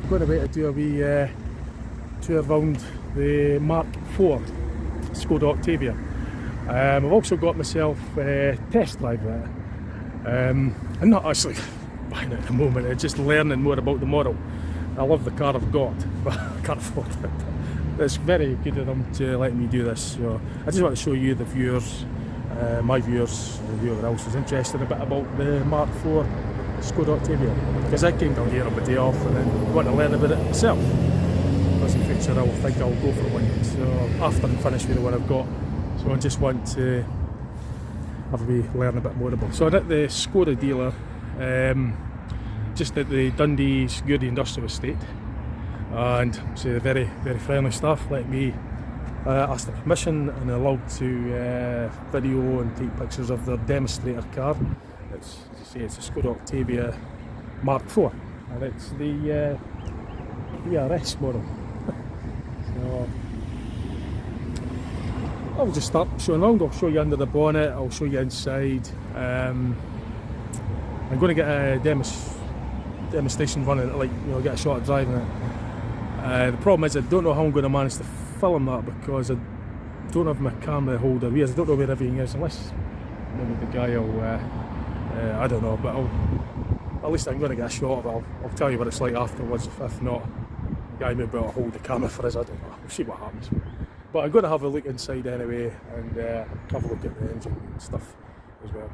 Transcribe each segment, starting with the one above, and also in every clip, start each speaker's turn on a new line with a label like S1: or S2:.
S1: going away to do a wee tour around the Mark 4 Skoda Octavia. I've also got myself a test drive there. I'm not actually buying it at the moment, I'm just learning more about the model. I love the car I've got, but I can't afford it. It's very good of them to let me do this. So I just want to show you the viewers, my viewers, whoever else is interested, a bit about the Mark 4 Skoda Octavia, because I came down here on my day off and then want to learn about it myself. Because in future I will think I'll go for one. So after I'm finished with the one I've got, so I just want to have a wee learn a bit more about. So I'm at the Skoda dealer, just at the Dundee Gourdie Industrial Estate, and so very friendly staff. Let me ask their permission and allowed to video and take pictures of their demonstrator car. It's, as I say, it's a Skoda Octavia Mark 4, and it's the VRS model. So I'll just start showing around. I'll show you under the bonnet, I'll show you inside. I'm going to get a demonstration running, like, you know, get a shot at driving it. The problem is I don't know how I'm going to manage to film that, because I don't have my camera holder here. I don't know where everything is, unless maybe the guy will, I don't know, but at least I'm going to get a shot of it. I'll tell you what it's like afterwards. If not, the guy maybe will hold the camera for us, I don't know, we'll see what happens. But I'm going to have a look inside anyway, and have a look at the engine and stuff as well.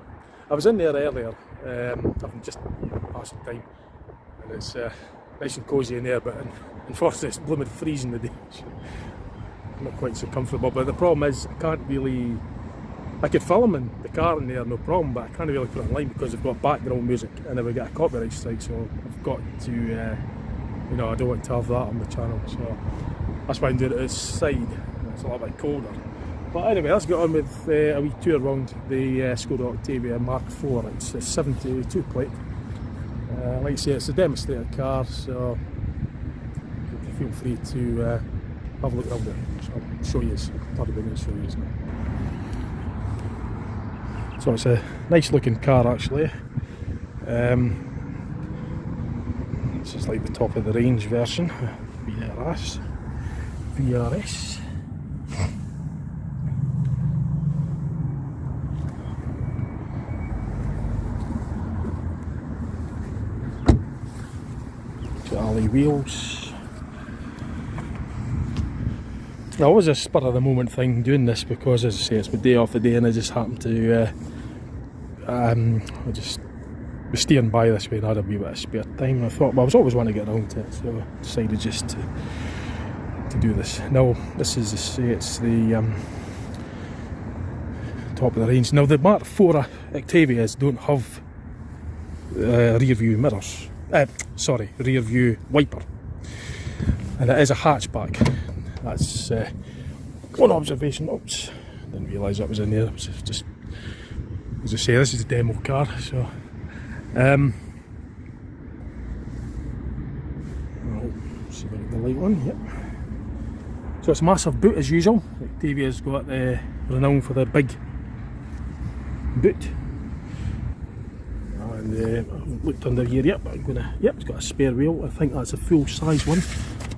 S1: I was in there earlier, having just passed some time, and it's nice and cosy in there, but unfortunately it's blooming freezing today. Not quite so comfortable, but the problem is I can't really, I could film in the car in there, no problem, but I can't really put it online because I've got background music and then we get a copyright strike, so I've got to, you know, I don't want to have that on the channel, so that's why I'm doing it outside. It's a little bit colder. But anyway, let's get on with a wee tour around the Skoda Octavia Mark 4. It's a 72 plate. Like I say, it's a demonstrator car, so feel free to have a look around it. So I'll show you, 30 minutes show you now. So it's a nice looking car actually. This is like the top of the range version, VRS. Alley wheels. Now, it was a spur of the moment thing doing this because, as I say, it's my day off the day, and I just happened to I just was steering by this way and had a wee bit of spare time. I thought, well, I was always wanting to get around to it, so I decided just to do this. Now, this is, as I say, it's the top of the range. Now, the Mark 4 Octavias don't have rear view mirrors. Sorry, rear view wiper, and it is a hatchback. That's one observation. Oops, didn't realise that was in there. It was just, as I say, this is a demo car, so I'll see if I get the light on. Yep. So it's a massive boot as usual. Octavia's got the renown for their big boot. And I've looked under here, yep, it's got a spare wheel. I think that's a full size one.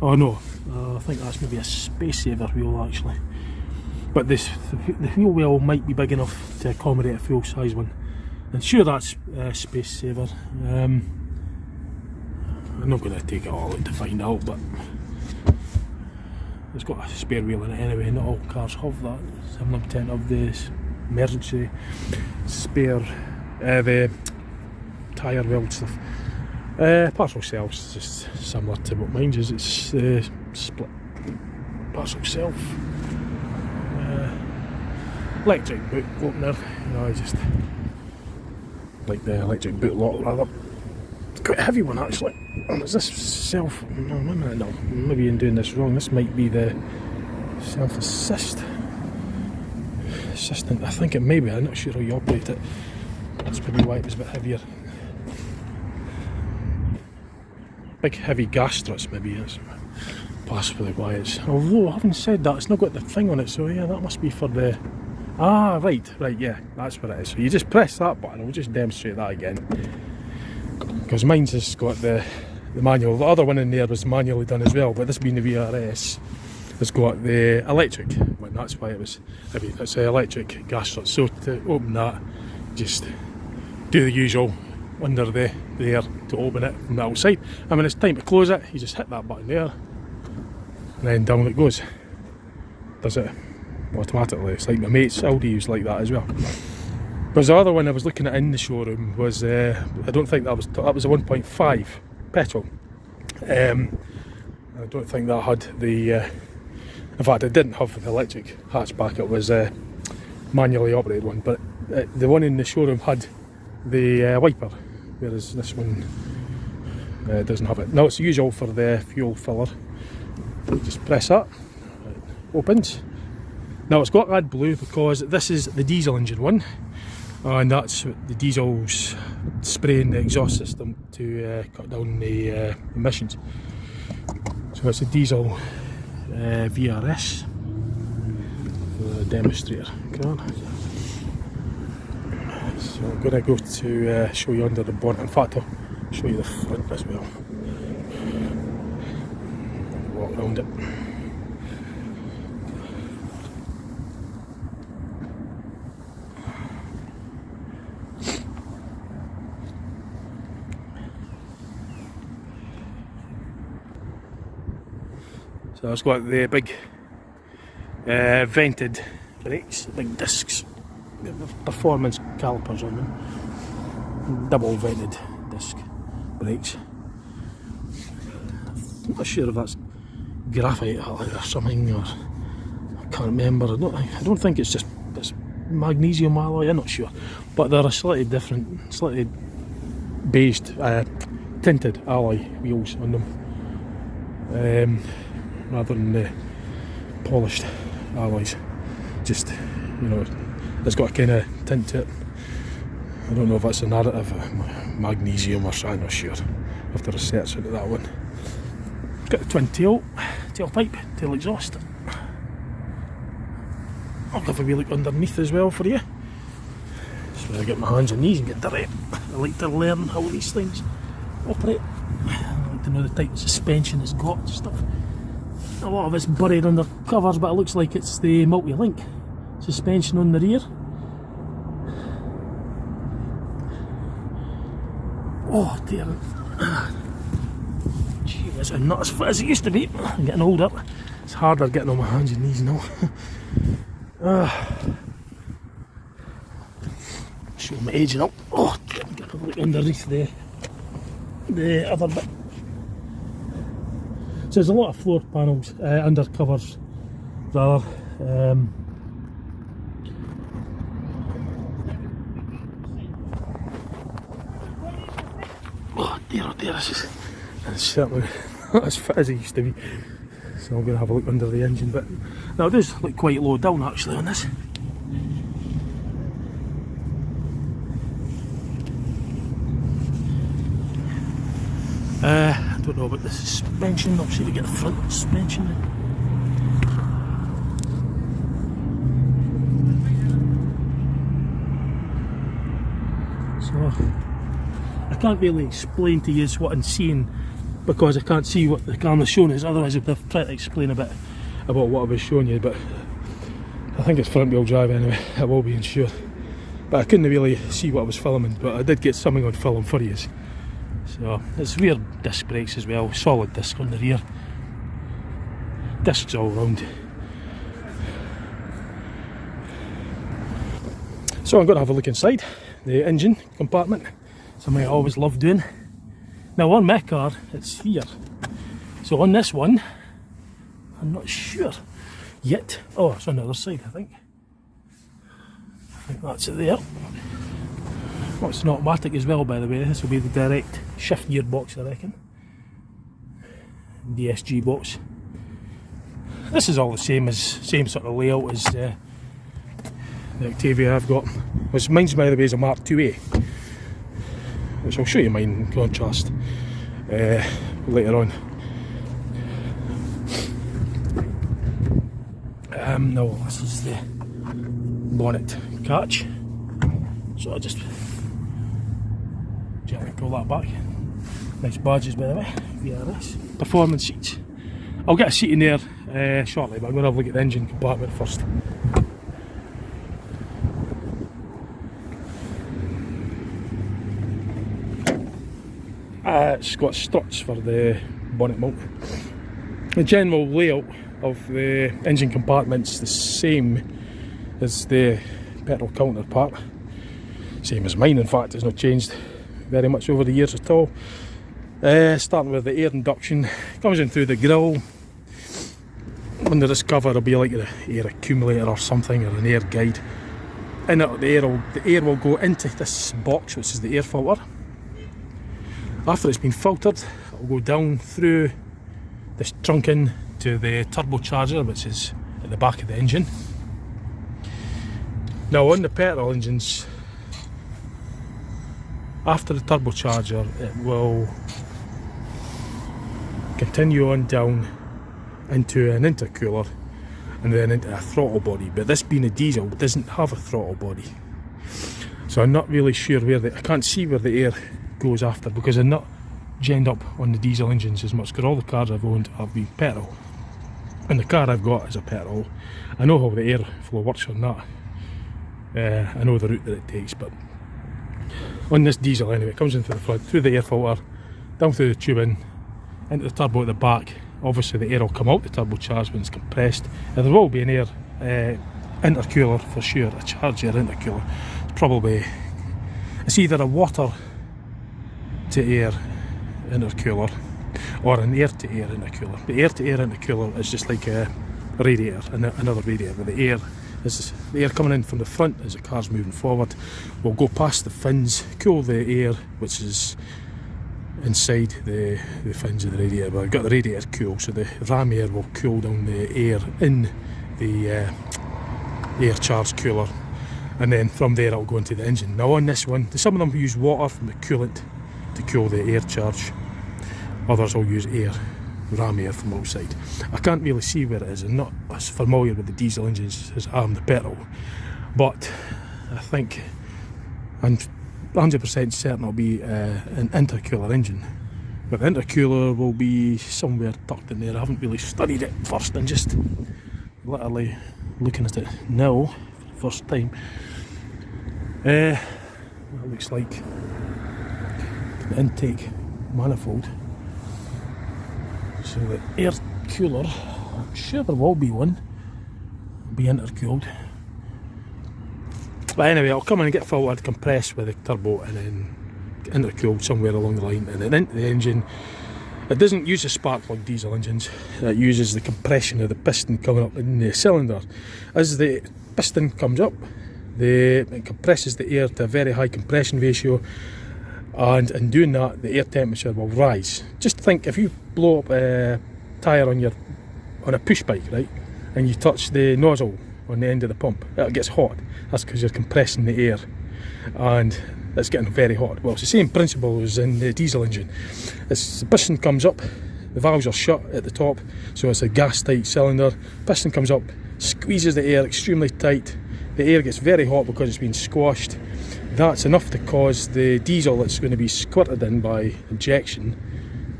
S1: Oh no, I think that's maybe a space saver wheel actually. But the wheel well might be big enough to accommodate a full size one. And sure, that's space saver. I'm not going to take it all out to find out, but it's got a spare wheel in it anyway. Not all cars have that. Some of them tend to have this emergency spare, the tyre weld stuff. Parcel shelves, just similar to what mine is. It's split parcel shelf. Electric boot opener. You know, I just like the electric boot lock rather. It's quite a heavy one actually. And is this self? No, wait a minute, no. Maybe I'm doing this wrong. This might be the self-assistant. I think it may be. I'm not sure how you operate it. That's probably why it was a bit heavier. Big heavy gas struts maybe is possibly why it's. Although having said that, it's not got the thing on it, so yeah, that must be for the. Ah, right, yeah, that's what it is. So you just press that button. We'll just demonstrate that again. Because mine's just got the the manual. The other one in there was manually done as well, but this being the VRS, has got the electric. Well, that's why it was. I mean, it's an electric gas shut. So to open that, just do the usual under there to open it from the outside. And when it's time to close it, you just hit that button there, and then down it goes. Does it automatically. It's like my mate's Audi used like that as well. But the other one I was looking at in the showroom was I don't think that was a 1.5 petrol. I don't think that had the in fact it didn't have the electric hatchback, it was a manually operated one, but the one in the showroom had the wiper, whereas this one doesn't have it. Now it's usual for the fuel filler. Just press that, it opens. Now it's got AdBlue because this is the diesel engine one, and that's the diesel's spraying the exhaust system to cut down the emissions. So it's a diesel VRS, the demonstrator. Come on. So I'm going to go to show you under the bonnet. In fact, I'll show you the front as well. Walk around it. So it's got the big vented brakes, big discs, performance calipers on them, double vented disc brakes. I'm not sure if that's graphite or something, or I can't remember. I don't think it's just this magnesium alloy, I'm not sure, but they're a slightly different, slightly based tinted alloy wheels on them. Rather than the polished alloys. Just, you know, it's got a kind of tint to it. I don't know if that's an additive, magnesium or something, I'm not sure. I have to research into that one. Got the twin tailpipe, tail exhaust. I'll give a wee look underneath as well for you. That's where I get my hands and knees and get dirty. I like to learn how these things operate. I like to know the type of suspension it's got and stuff. A lot of it's buried under covers, but it looks like it's the multi-link suspension on the rear. Oh dear. Gee, it's not as fit as it used to be. I'm getting older. It's harder getting on my hands and knees now. Show my age now. Oh, get a look underneath the other bit. So there's a lot of floor panels, under covers rather. Oh dear, it's certainly not as fit as it used to be. So I'm going to have a look under the engine, but now it does look quite low down actually on this. I don't know about the suspension. I'll see if we get the front suspension in. So I can't really explain to you what I'm seeing because I can't see what the camera's showing us, otherwise I'd have tried to explain a bit about what I was showing you, but I think it's front wheel drive anyway, I will be sure. But I couldn't really see what I was filming, but I did get something on film for you. So it's rear disc brakes as well, solid disc on the rear, discs all round. So I'm going to have a look inside the engine compartment, something I always love doing. Now on my car it's here, so on this one I'm not sure yet. Oh, it's on the other side I think that's it there. Oh, it's an automatic as well, by the way. This will be the direct shift gearbox, I reckon. DSG box. This is all the same sort of layout as the Octavia I've got. Which mine's, by the way, is a Mark IIA, which I'll show you mine in contrast later on. No, this is the bonnet catch. So I just gently pull that back. Nice badges by the way, VRS. Performance seats. I'll get a seat in there shortly, but I'm going to have a look at the engine compartment first. It's got struts for the bonnet mount. The general layout of the engine compartment's the same as the petrol counterpart. Same as mine, in fact. It's not changed very much over the years at all. Starting with the air induction, comes in through the grille. Under this cover will be like an air accumulator or something, or an air guide. In it, the air will go into this box, which is the air filter. After it's been filtered, it will go down through this trunking to the turbocharger, which is at the back of the engine. Now on the petrol engines, after the turbocharger, it will continue on down into an intercooler and then into a throttle body. But this being a diesel, it doesn't have a throttle body, so I'm not really sure where I can't see where the air goes after, because they're not genned up on the diesel engines as much, because all the cars I've owned have been petrol, and the car I've got is a petrol. I know how the airflow works on that. I know the route that it takes, but on this diesel anyway, it comes in through the front, through the air filter, down through the tubing, into the turbo at the back. Obviously the air will come out the turbocharger when it's compressed, and there will be an air intercooler for sure, a charge air intercooler. It's either a water to air intercooler or an air to air intercooler. The air to air intercooler is just like a radiator, another radiator, but the air coming in from the front as the car's moving forward will go past the fins, cool the air which is inside the fins of the radiator. But I've got the radiator cool, so the ram air will cool down the air in the air charge cooler, and then from there it'll go into the engine. Now on this one, some of them use water from the coolant to cool the air charge, others will use air, ram air from outside. I can't really see where it is. I'm not as familiar with the diesel engines as I am the petrol, but I think I'm 100% certain it'll be an intercooler engine, but the intercooler will be somewhere tucked in there. I haven't really studied it first, and just literally looking at it now for the first time. It looks like the intake manifold. So the air cooler, I'm sure there will be one, will be intercooled. But anyway, it'll come in and get filtered, compressed with the turbo, and then intercooled somewhere along the line, and then into the engine. It doesn't use a spark plug diesel engines, it uses the compression of the piston coming up in the cylinder. As the piston comes up, it compresses the air to a very high compression ratio, and in doing that the air temperature will rise. Just think, if you blow up a tyre on a push bike, right, and you touch the nozzle on the end of the pump, it gets hot. That's because you're compressing the air and it's getting very hot. Well, it's the same principle as in the diesel engine. The piston comes up, the valves are shut at the top, so it's a gas tight cylinder. Piston comes up, squeezes the air extremely tight, the air gets very hot because it's been squashed. That's enough to cause the diesel that's going to be squirted in by injection,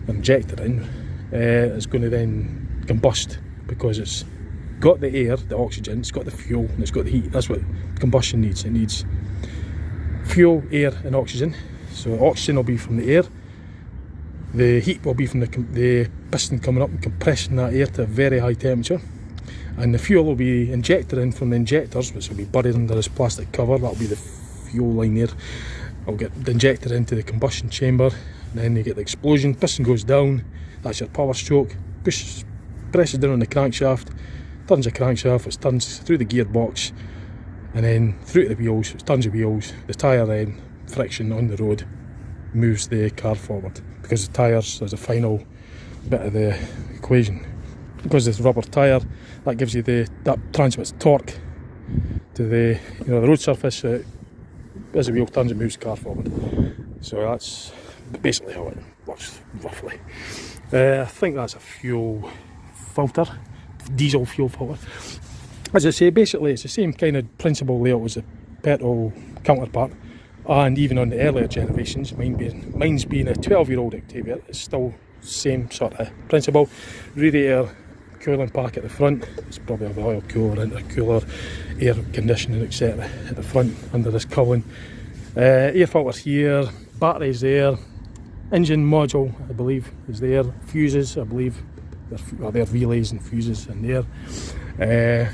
S1: injected in, is going to then combust, because it's got the air, the oxygen, it's got the fuel, and it's got the heat. That's what combustion needs. It needs fuel, air and oxygen. So oxygen will be from the air, the heat will be from the piston coming up and compressing that air to a very high temperature, and the fuel will be injected in from the injectors, which will be buried under this plastic cover. That'll be the fuel line there. It'll get injected into the combustion chamber, and then you get the explosion. Piston goes down, that's your power stroke, presses down on the crankshaft, turns the crankshaft, it turns through the gearbox, and then through to the wheels, it turns the wheels. The tyre then, friction on the road, moves the car forward, because the tyres is the final bit of the equation. Because it's rubber tyre, that gives you that transmits torque to the road surface. As the wheel turns, it moves the car forward. So that's basically how it works, roughly. I think that's a fuel filter, diesel fuel filter. As I say, basically it's the same kind of principle layout as the petrol counterpart. And even on the earlier generations, mine's being a 12-year-old Octavia, it's still same sort of principle. Radiator cooling pack at the front, it's probably the oil cooler, intercooler, air conditioning, etc. at the front under this covering. Air filter here, batteries there, engine module I believe is there, fuses I believe, there are relays and fuses in there.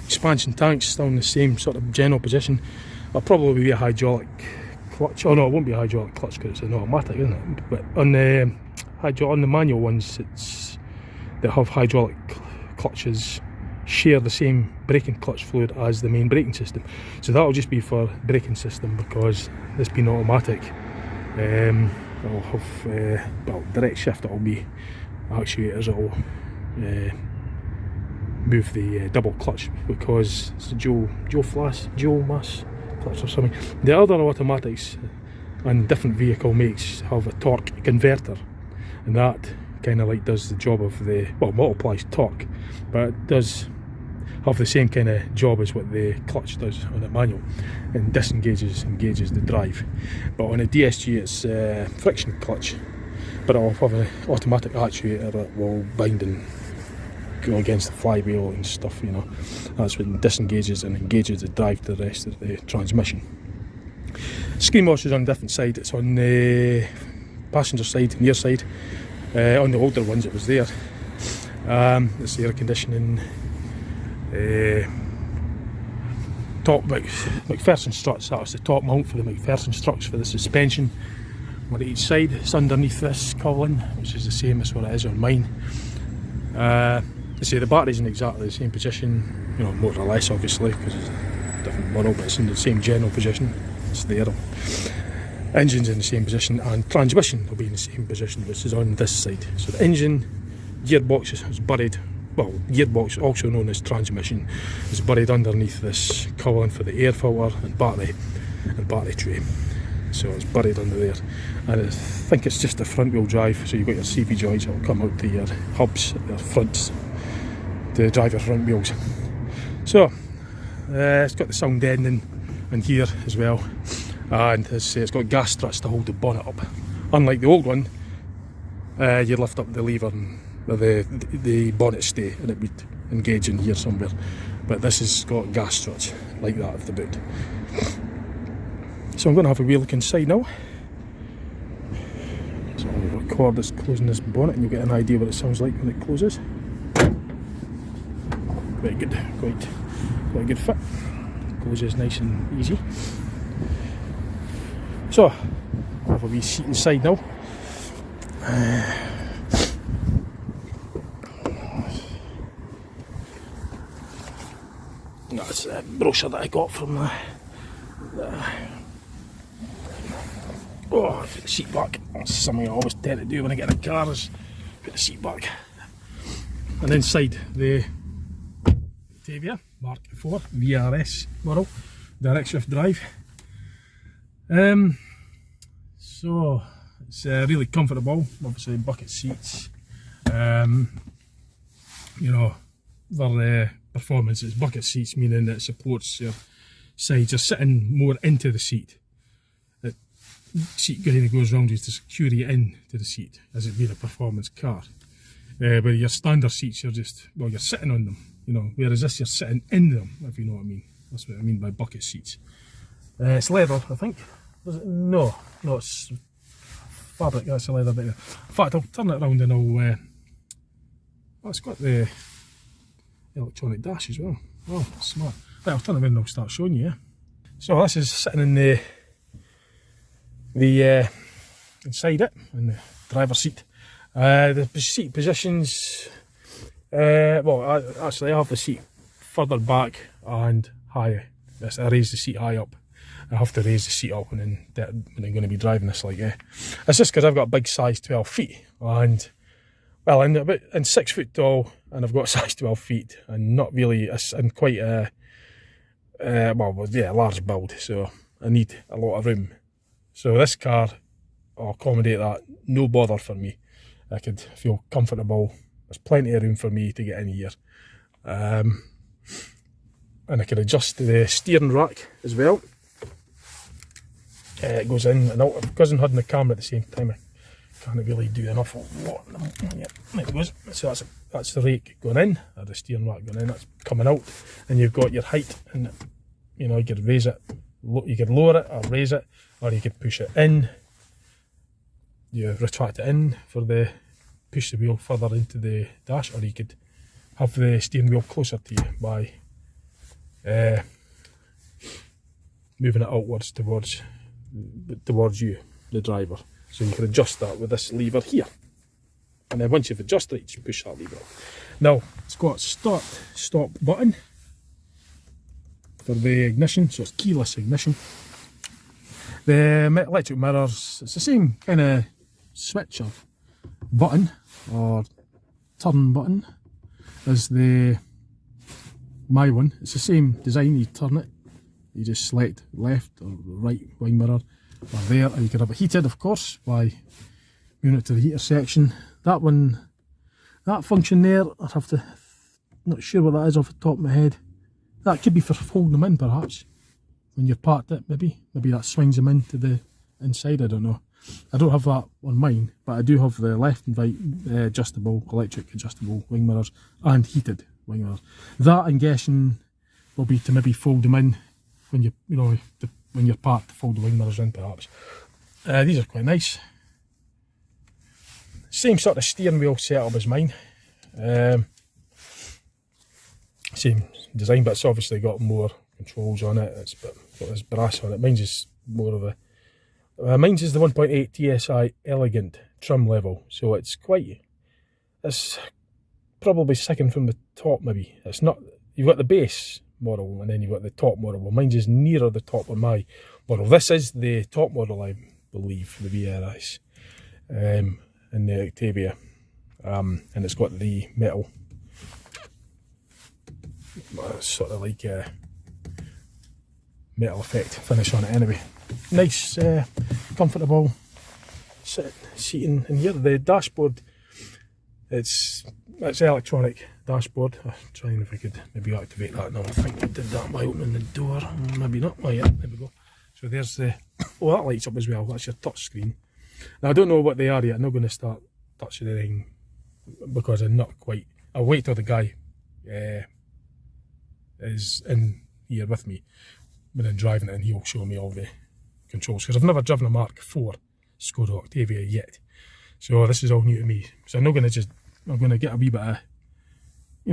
S1: Expansion tanks still in the same sort of general position. It'll probably be a hydraulic clutch. Oh no, it won't be a hydraulic clutch because it's an automatic, isn't it? But on the manual ones, that have hydraulic clutches share the same braking clutch fluid as the main braking system. So that'll just be for braking system, because this being automatic, it'll have well, direct shift. It'll be actuators. It'll move the double clutch, because it's a dual mass clutch or something. The other automatics and different vehicle makes have a torque converter, and that kind of like does the job of the, well, multiplies torque, but it does have the same kind of job as what the clutch does on a manual, and engages the drive. But on a DSG it's friction clutch, but it'll have an automatic actuator that will bind and go against the flywheel and stuff, you know. That's what disengages and engages the drive to the rest of the transmission. Screen washer's on a different side. It's on the passenger side, near side. On the older ones it was there. It's the air conditioning, top McPherson struts. That was the top mount for the McPherson struts for the suspension. One at each side. It's underneath this covering, which is the same as what it is on mine. I say the battery's in exactly the same position, you know, more or less obviously, because it's a different model, but it's in the same general position. It's there. Engine's in the same position, and transmission will be in the same position, which is on this side. So the engine, gearbox is buried, well, gearbox, also known as transmission, is buried underneath this covering for the air filter and battery tray. So it's buried under there, and I think it's just a front wheel drive. So you've got your CV joints that will come out to your hubs, your fronts, to drive your front wheels. So it's got the sound deadening in here as well, and it's got gas struts to hold the bonnet up. Unlike the old one, you lift up the lever and the bonnet stay, and it would engage in here somewhere. But this has got gas struts like that at the boot. So I'm going to have a wee look inside now. So I'll record this closing this bonnet, and you'll get an idea what it sounds like when it closes. Very good, quite a good fit. Closes nice and easy. So I'll have a wee seat inside now. That's the brochure that I got from oh, put the seat back. That's something I always tend to do when I get in a car, is put the seat back. And inside the Octavia mk4 VRS model, direct shift drive. So it's really comfortable. Obviously bucket seats. You know, for performance, it's bucket seats, meaning that it supports your sides. You're sitting more into the seat. The seat kind of goes round you to secure you into the seat, as it being a performance car. But your standard seats, you're sitting on them, you know, whereas this you're sitting in them, if you know what I mean. That's what I mean by bucket seats. It's leather, I think. No, it's fabric. That's a leather bit. In fact, I'll turn it around and I'll. Oh, it's got the electronic dash as well. Oh, that's smart. Right, I'll turn it around and I'll start showing you. Yeah. So this is sitting in the inside it, in the driver's seat. The seat positions. Well, actually, I have the seat further back and higher. I raise the seat high up. I have to raise the seat up when I'm going to be driving this. Like, it's just because I've got a big size 12 feet, and well, I'm 6 foot tall, and I've got size 12 feet, and not really, I'm quite a large build, so I need a lot of room. So this car will accommodate that, no bother for me. I could feel comfortable. There's plenty of room for me to get in here. And I can adjust the steering rack as well. it goes in, and because I'm holding the camera at the same time, I can't really do an awful lot. Yeah, there it goes. So that's the rake going in, or the steering rack going in, that's coming out, and you've got your height, and you know, you could raise it, you could lower it or raise it, or you could push it in. You retract it in for the push the wheel further into the dash, or you could have the steering wheel closer to you by moving it outwards towards you, the driver. So you can adjust that with this lever here, and then once you've adjusted it, you just push that lever up. Now it's got a stop button for the ignition, so it's keyless ignition. The electric mirrors, it's the same kind of switch or button or turn button as my one. It's the same design. You turn it, you just select left or right wing mirror or there, and you can have it heated, of course, by moving it to the heater section. That one, that function there, I'd have to, not sure what that is off the top of my head. That could be for holding them in, perhaps, when you've parked it, maybe that swings them into the inside, I don't know. I don't have that on mine, but I do have the left and right electric adjustable wing mirrors and heated wing mirrors. That, I'm guessing, will be to maybe fold them in when when you're parked, to fold the wing mirrors in, perhaps. These are quite nice. Same sort of steering wheel setup as mine. Same design, but it's obviously got more controls on it. It's got this brass on it. Mine's is more of a mine's is the 1.8 TSI Elegant trim level, so it's probably second from the top, maybe. It's not, you've got the base model and then you've got the top model. Well, mine's is nearer the top of my model. This is the top model, I believe, the VRS, and the Octavia, and it's got the metal, sort of like metal effect finish on it anyway. Nice, comfortable seating in here. The dashboard, it's electronic dashboard. I'm trying if I could maybe activate that now. I think I did that by opening the door. Maybe not. Oh yeah, there we go. So there's the, oh, that lights up as well. That's your touch screen. Now I don't know what they are yet. I'm not going to start touching anything because I'm not quite. I'll wait till the guy is in here with me when I'm driving it, and he'll show me all the controls, because I've never driven a Mark 4 Skoda Octavia yet, so this is all new to me. So I'm not going to I'm going to get a wee bit of,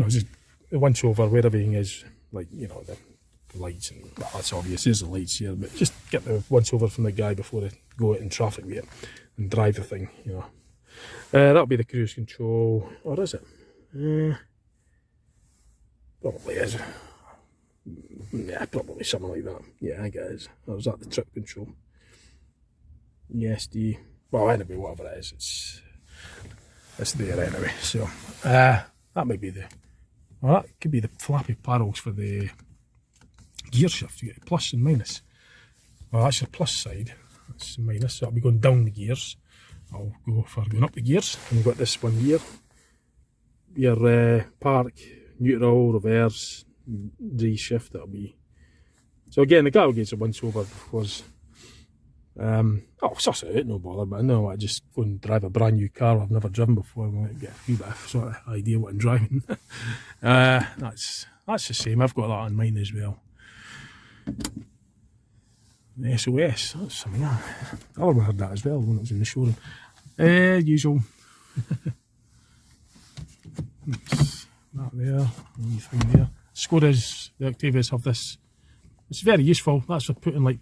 S1: just a once over where everything is, like, the lights, and well, that's obvious, there's the lights here, but just get the once over from the guy before I go out in traffic with it and drive the thing, That'll be the cruise control, or is it? Probably is. Yeah, probably something like that. Yeah, I think it is. Or is that the trip control? Yes, well, anyway, whatever it is, it's there anyway. So that might be that could be the flappy paddles for the gear shift. You get plus and minus. Well, that's your plus side. That's minus. So I'll be going down the gears. I'll go for going up the gears. And we've got this one here. Your park, neutral, reverse, D shift. That'll be. So again, the cattle gates are once over because I'll suss it out, no bother. But I know I just go and drive a brand new car I've never driven before. I want to get a wee bit of sort of idea what I'm driving. That's the same. I've got that on mine as well. The SOS. That's something. I already heard that as well when it was in the showroom. Usual. That there, anything there. Skodas, the Octavias have this. It's very useful. That's for putting like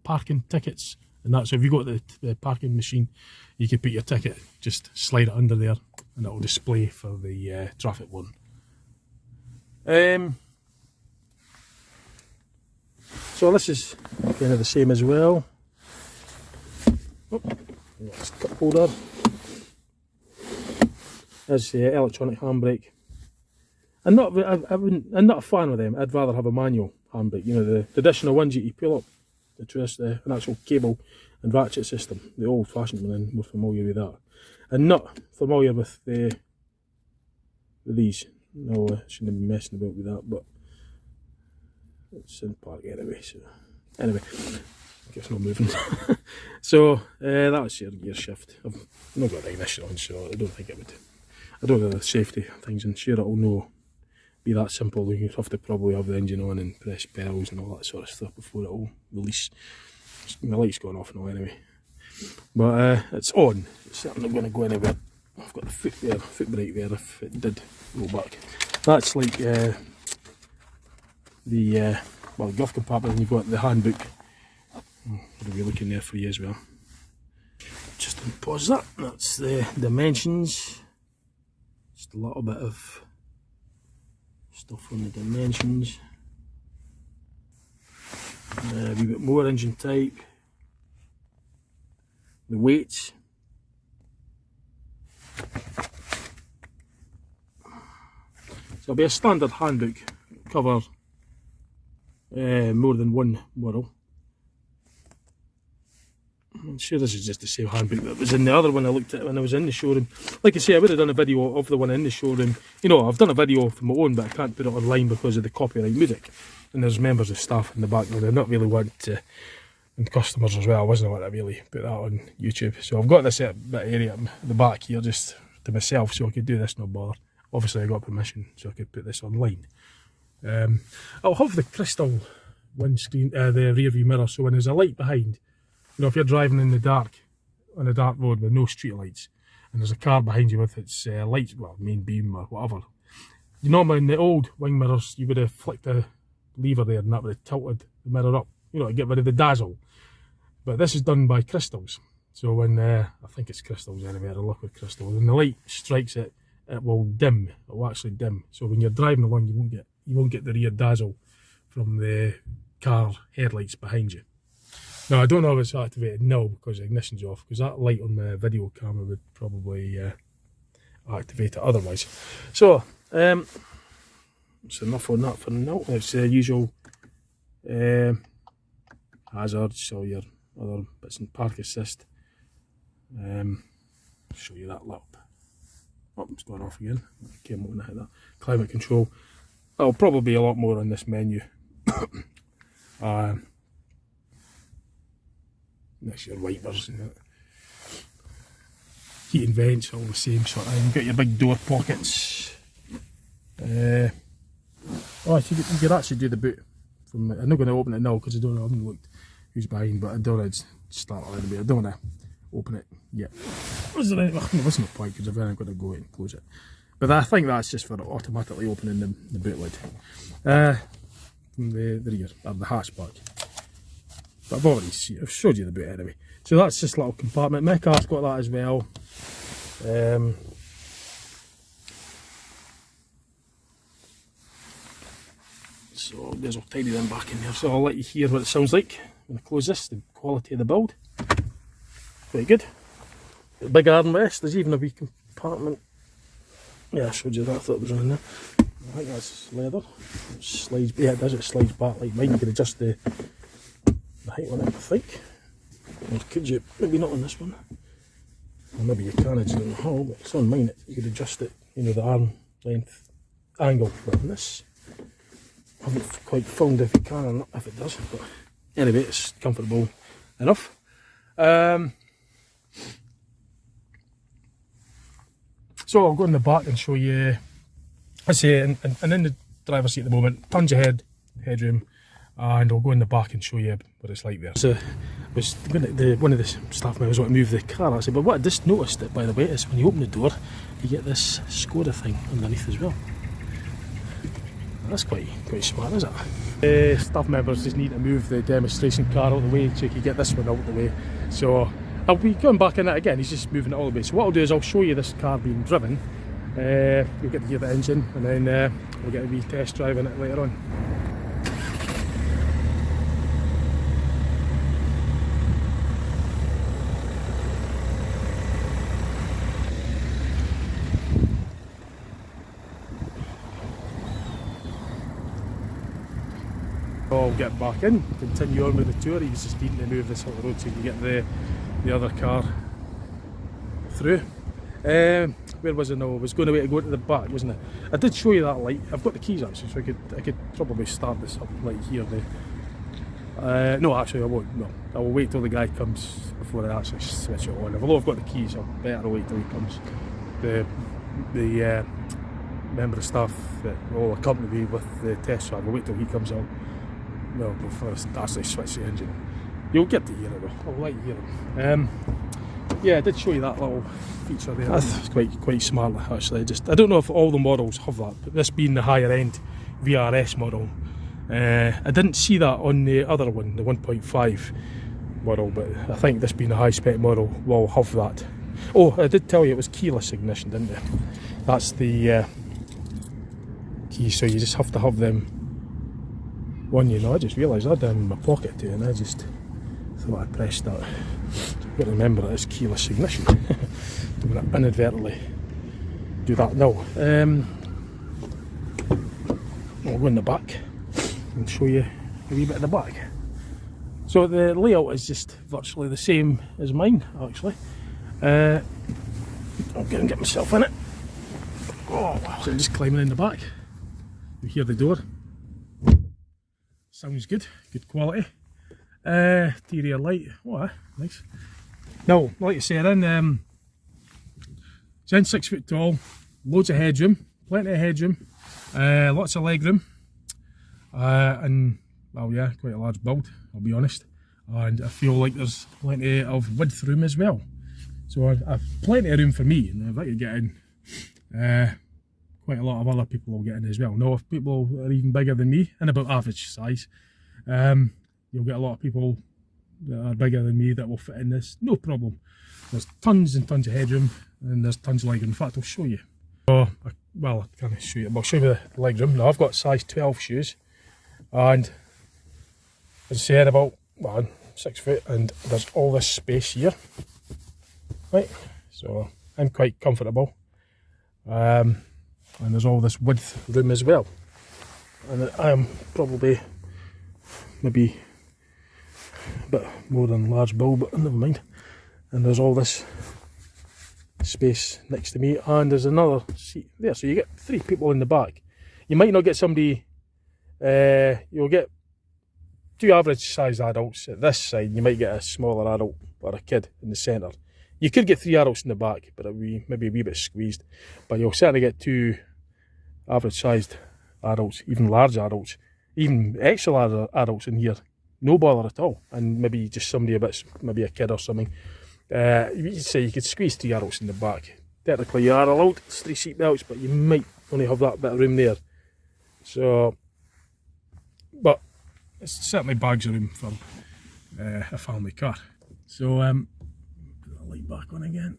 S1: parking tickets and that. So if you go to the parking machine, you can put your ticket, just slide it under there, and it will display for the traffic warden. So this is kind of the same as well. Oh, that's cup holder. There's the electronic handbrake. I'm not a fan of them. I'd rather have a manual handbrake. The traditional ones you pull up, an actual cable and ratchet system. The old-fashioned one, and we're familiar with that. And not familiar with these. No, I shouldn't be messing about with that, but it's in park anyway. So anyway, it's not moving. So that was your gear shift. I've not got the ignition on, so I don't think it would. I don't know the safety things, and sure it'll no be that simple. You have to probably have the engine on and press pedals and all that sort of stuff before it'll release. My light's gone off now anyway, but it's on. It's certainly not going to go anywhere. I've got the foot brake there if it did roll back. That's like the glove compartment, and you've got the handbook. I'll be looking there for you as well. Just pause that. That's the dimensions. Just a little bit of stuff on the dimensions. A wee bit more engine type. The weights. So it'll be a standard handbook, cover more than one model. I'm sure this is just the same handbook that was in the other one I looked at when I was in the showroom. Like I say, I would have done a video of the one in the showroom. You know, I've done a video for my own, but I can't put it online because of the copyright music. And there's members of staff in the back there. They're not really want to, and customers as well. I wasn't want to really put that on YouTube. So I've got this bit of area at the back here just to myself, so I could do this, no bother. Obviously I got permission so I could put this online. I'll have the crystal windscreen, the rear view mirror, so when there's a light behind, you know, if you're driving in the dark, on a dark road with no street lights, and there's a car behind you with its lights, well, main beam or whatever, you normally in the old wing mirrors, you would have flicked a lever there and that would have tilted the mirror up, you know, to get rid of the dazzle. But this is done by crystals. So when, I think it's crystals anyway, or liquid crystals, when the light strikes it, it will dim, it will actually dim. So when you're driving along, you won't get the rear dazzle from the car headlights behind you. Now I don't know if it's activated now because the ignition's off, because that light on the video camera would probably activate it otherwise. So that's enough on that for now. It's the usual hazards, so your other bits and park assist. Show you that lap. Oh, it's gone off again. Came on, I hit that. Climate control. There'll probably be a lot more on this menu. That's your wipers and that. Heat and vents, all the same sort of thing. You've got your big door pockets. Oh, you could actually do the boot. I'm not going to open it now because I haven't looked who's behind, but I don't want to start a little bit. I don't want to open it yet. There's no point because I'm going to go and close it. But I think that's just for automatically opening the boot lid. From the rear, or the hatchback. But I've showed you the boot anyway. So that's just a little compartment. My car's got that as well. So there's all tidy them back in there. So I'll let you hear what it sounds like when I close this, the quality of the build. Pretty good. The big armrest, there's even a wee compartment. Yeah, I showed you that, I thought it was on there. I think that's leather. It slides, yeah, it does, it slides back like mine. You can adjust the height on it, I think. Or could you? Maybe not on this one. Or maybe you can adjust it in the hall, but it's on mine. You could adjust it, you know, the arm length angle. But on this, I haven't quite found if it can or not, if it does. But anyway, it's comfortable enough. So I'll go in the back and show you. I say, and in the driver's seat at the moment, tons of headroom, and I'll go in the back and show you what it's like there. So one of the staff members wanted to move the car. I said, but what I just noticed, it, by the way, is when you open the door, you get this Skoda thing underneath as well. That's quite smart, isn't it? Staff members just need to move the demonstration car out of the way so you can get this one out of the way. So I'll be going back in it again. He's just moving it all the way. So what I'll do is I'll show you this car being driven. You'll get to hear the engine, and then we'll get a wee test drive in it later on. I'll get back in, continue on with the tour. He's just needing to move this whole road so you can get the other car through. Where was I now? I was going away to go to the back, wasn't it? I did show you that light. I've got the keys actually, so I could probably start this up right here. No, actually I won't. No, I will wait till the guy comes before I actually switch it on. Although I've got the keys, I'll better wait till he comes. The member of staff that will accompany me with the test, so I'll wait till he comes out. Well, before I actually switch the engine. You'll get to hear it though. I'll let you hear it. Yeah, I did show you that little feature there. That's quite smart actually. I don't know if all the models have that, but this being the higher end VRS model, I didn't see that on the other one, the 1.5 model, but I think this being a high spec model will have that. Oh, I did tell you it was keyless ignition, didn't I? That's the key, so you just have to have them on you. Know, I just realised I had them in my pocket too, and I just thought I pressed that. You've got to remember that it's keyless ignition. I'm going to inadvertently do that now. I'll go in the back and show you a wee bit of the back. So the layout is just virtually the same as mine actually. I'll go and get myself in it. Oh, so I'm just climbing in the back. You hear the door. Sounds good, good quality. Interior light, oh, nice. Now, like I said, it's in 6 foot tall, loads of headroom, plenty of headroom, lots of legroom, and well, yeah, quite a large build, I'll be honest. And I feel like there's plenty of width room as well. So I've plenty of room for me, and if I could get in, quite a lot of other people will get in as well. Now, if people are even bigger than me, and about average size, you'll get a lot of people that are bigger than me that will fit in this, no problem. There's tons and tons of headroom, and there's tons of legroom. In fact, I'll show you. So, well, I can't show you, but I'll show you the legroom. Now, I've got size 12 shoes, and as I said, about 6 foot, and there's all this space here, right? So I'm quite comfortable, and there's all this width room as well, and I am probably maybe a bit more than large build, but never mind. And there's all this space next to me, and there's another seat there, so you get 3 people in the back. You might not get somebody, you'll get 2 average sized adults at this side, you might get a smaller adult or a kid in the centre. You could get 3 adults in the back, but it'll be maybe a wee bit squeezed. But you'll certainly get 2 average sized adults, even large adults, even extra large adults in here. No bother at all. And maybe just somebody a bit, maybe a kid or something. You'd say you could squeeze 3 adults in the back. Technically you are allowed 3 seat belts, but you might only have that bit of room there. So, but it's certainly bags of room for a family car. So, put the light back on again.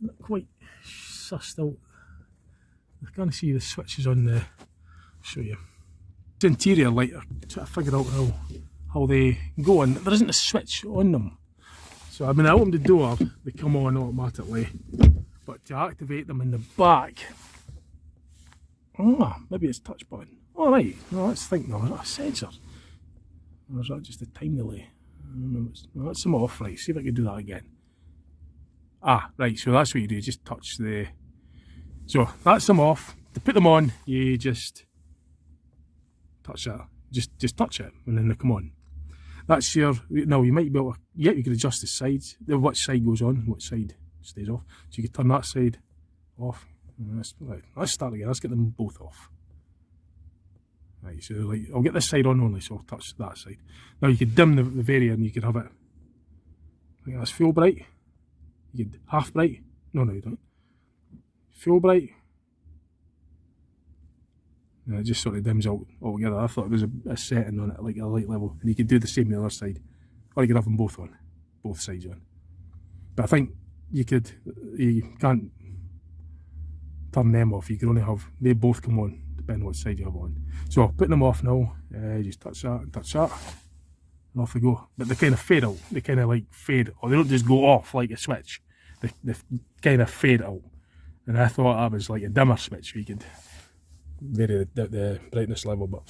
S1: Not quite sussed out. I can't see the switches on the. I'll show you. The interior light, I'm trying to figure out how they go on. There isn't a switch on them. So I mean, I open the door, they come on automatically. But to activate them in the back, maybe it's touch button. Oh right, no, let's think now. Is that a sensor? Or is that just a time delay? No, that's them off. Right, see if I can do that again. Right, so that's what you do, just touch the. So that's them off. To put them on, you just touch that. Just touch it, and then they come on. That's your. Now you might be able to. Yeah, you can adjust the sides. Which side goes on, which side stays off. So you can turn that side off. Right, let's start again. Let's get them both off. Right, so like I'll get this side on only, so I'll touch that side. Now you could dim the variant, and you could have it. I think that's full bright. You could half bright. No, you don't. Full bright. And it just sort of dims out altogether. I thought there was a setting on it, like a light level, and you could do the same on the other side, or you could have them both on, both sides on. But I think you can't turn them off. You can only have, they both come on, depending on what side you have on. So putting them off now, just touch that and touch that, and off they go. But they kind of fade out. They kind of like fade, or they don't just go off like a switch. They kind of fade out. And I thought that was like a dimmer switch where you could vary the brightness level, but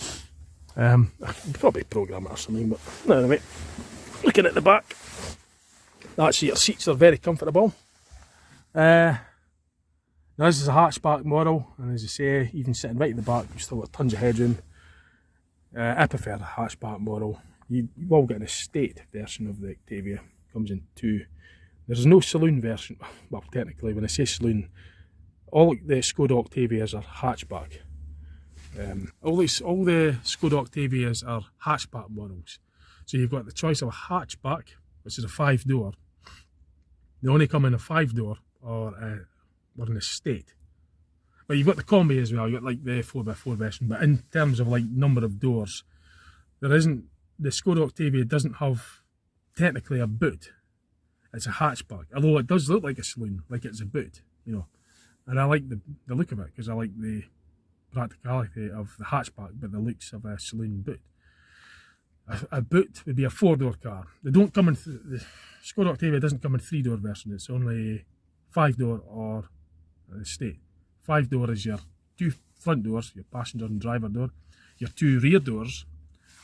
S1: I could probably program it or something. But anyway, looking at the back, actually your seats are very comfortable. Now this is a hatchback model, and as I say, even sitting right at the back, you've still got tons of headroom. I prefer the hatchback model. You will get an estate version of the Octavia. Comes in two. There's no saloon version. Well, technically, when I say saloon, all the Skoda Octavias are hatchback. All the Skoda Octavias are hatchback models. So you've got the choice of a hatchback, which is a 5-door. They only come in a 5-door or an estate. But you've got the combi as well. You've got like the 4x4 version. But in terms of like number of doors, there isn't. The Skoda Octavia doesn't have technically a boot. It's a hatchback, although it does look like a saloon, like it's a boot, you know. And I like the look of it because I like the practicality of the hatchback, but the looks of a saloon boot. A boot would be a 4-door car. They don't come in. The Skoda Octavia doesn't come in 3-door version. It's only 5-door or an estate. 5-door is your 2 front doors, your passenger and driver door, your 2 rear doors,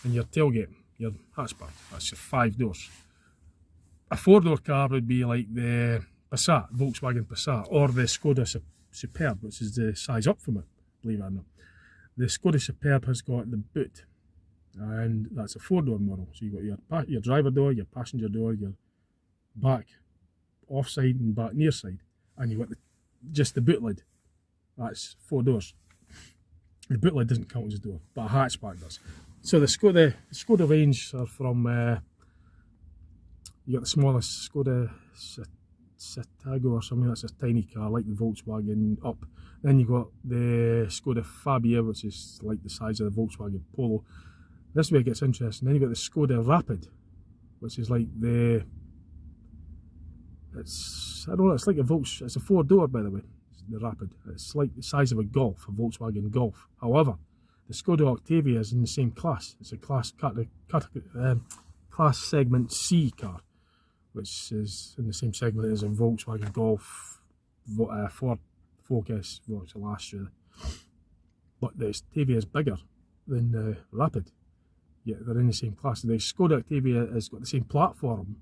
S1: and your tailgate, your hatchback. That's your 5 doors. A 4-door car would be like the Passat, Volkswagen Passat, or the Skoda Superb, which is the size up from it, believe it or not. The Skoda Superb has got the boot, and that's a 4-door model. So you've got your driver door, your passenger door, your back offside and back near side, and you've got just the boot lid. That's 4 doors. The boot lid doesn't count as a door, but a hatchback does. So the Skoda range are from, you got the smallest Skoda Citago or something. That's a tiny car like the Volkswagen Up. Then you got the Skoda Fabia, which is like the size of the Volkswagen Polo. This way it gets interesting. Then you got the Skoda Rapid, which is like I don't know, it's like it's a 4-door, by the way, the Rapid. It's like the size of a Golf, a Volkswagen Golf. However, the Skoda Octavia is in the same class. It's a class segment C car, which is in the same segment as a Volkswagen Golf, Ford Focus, which was last year. But the Octavia is bigger than the Rapid. Yet they're in the same class. The Skoda Octavia has got the same platform,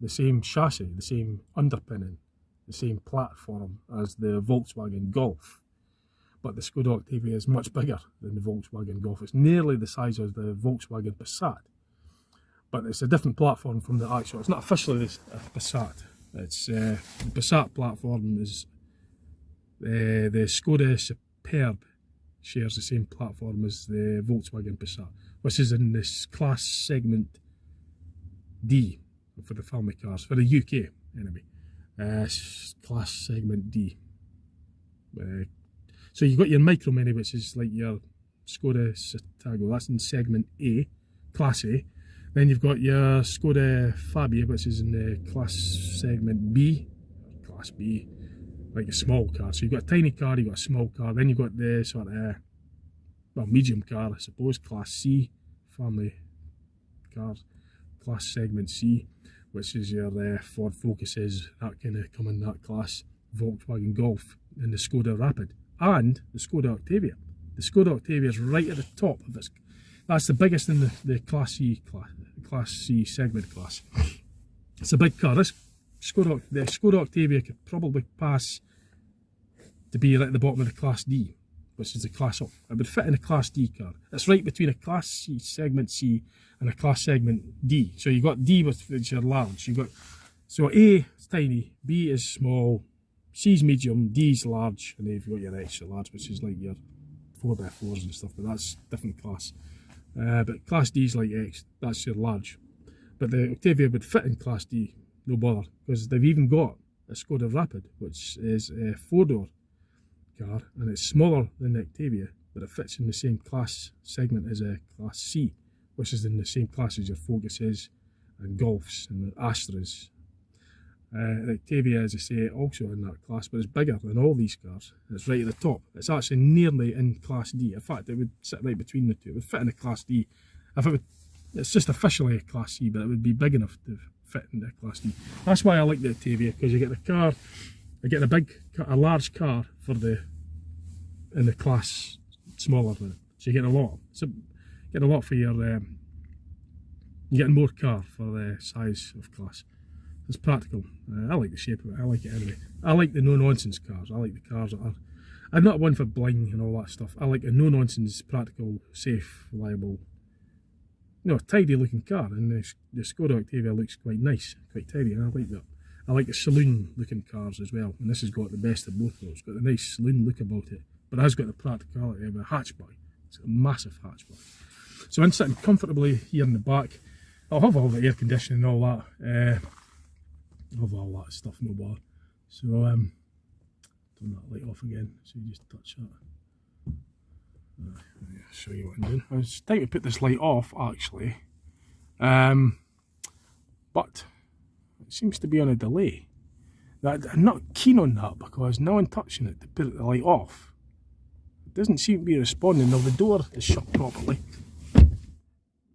S1: the same chassis, the same underpinning, the same platform as the Volkswagen Golf. But the Skoda Octavia is much bigger than the Volkswagen Golf. It's nearly the size of the Volkswagen Passat. But it's a different platform from the actual. It's not officially a Passat. It's the Passat platform is the Skoda Superb shares the same platform as the Volkswagen Passat, which is in this class segment D for the family cars, for the UK anyway. Class segment D. So you've got your Micro Mini, which is like your Skoda Citago. That's in segment A, class A. Then you've got your Skoda Fabia, which is in the class segment B, class B, like a small car. So you've got a tiny car, you've got a small car, then you've got the sort of, medium car, I suppose, class C, family cars, class segment C, which is your Ford Focuses, that kind of come in that class, Volkswagen Golf, and the Skoda Rapid, and the Skoda Octavia. The Skoda Octavia is right at the top of its. That's the biggest in the Class C segment class. It's a big car. The Skoda Octavia could probably pass to be right at the bottom of the Class D, which is the Class Up. It would fit in a Class D car. It's right between a Class C segment C and a Class segment D. So you've got D, which are large. So A is tiny, B is small, C is medium, D is large, and then you've got your extra large, which is like your 4x4s and stuff, but that's different class. But Class D is like X, that's your large. But the Octavia would fit in Class D, no bother, because they've even got a Skoda Rapid, which is a 4-door car, and it's smaller than the Octavia, but it fits in the same class segment as a Class C, which is in the same class as your Focuses and Golfs and the Astras. The Octavia, as I say, also in that class, but it's bigger than all these cars. It's right at the top. It's actually nearly in Class D. In fact, it would sit right between the two. It would fit in a Class D. It's just officially a Class C, but it would be big enough to fit into a Class D. That's why I like the Octavia, because you get the car, you get a large car in the class smaller than it. So you get a lot. So get a lot for your. You're getting more car for the size of class. It's practical. I like the shape of it. I like it anyway. I like the no-nonsense cars. I like the cars that are. I'm not one for bling and all that stuff. I like a no-nonsense, practical, safe, reliable tidy looking car, and the Skoda Octavia looks quite nice, quite tidy, and I like that. I like the saloon looking cars as well, and this has got the best of both worlds. It's got a nice saloon look about it, but it has got the practicality of a hatchback. It's a massive hatchback. So I'm sitting comfortably here in the back. I'll have all the air conditioning and all that. I'll have all that stuff, no bother. So turn that light off again, so you just touch that. I'll show you what I'm doing. It's time to put this light off actually, but it seems to be on a delay. I'm not keen on that, because now I'm touching it to put the light off, it doesn't seem to be responding. Now the door is shut properly,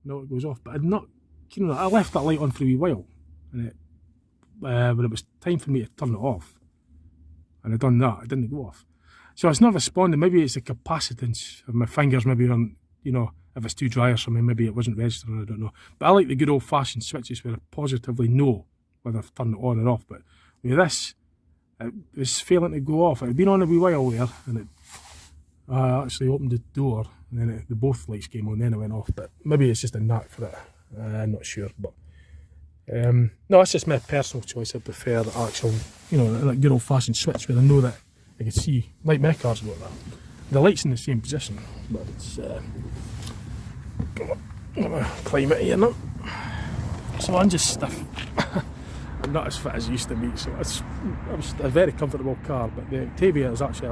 S1: now it goes off, but I'm not keen on that. I left that light on for a wee while, and when it was time for me to turn it off, and I done that, it didn't go off. So it's not responding. Maybe it's the capacitance of my fingers, maybe on, if it's too dry or something, maybe it wasn't registering, I don't know. But I like the good old fashioned switches where I positively know whether I've turned it on or off. But with this, it was failing to go off. It had been on a wee while there, and I actually opened the door, and then the both lights came on, then it went off. But maybe it's just a knack for it, I'm not sure. But no, that's just my personal choice. I prefer the actual, like good old fashioned switch where I know that I can see, like my car's got that. The light's in the same position, but it's I'm gonna climb it here now. So I'm just stiff. I'm not as fit as I used to be, so it's a very comfortable car. But the Octavia is actually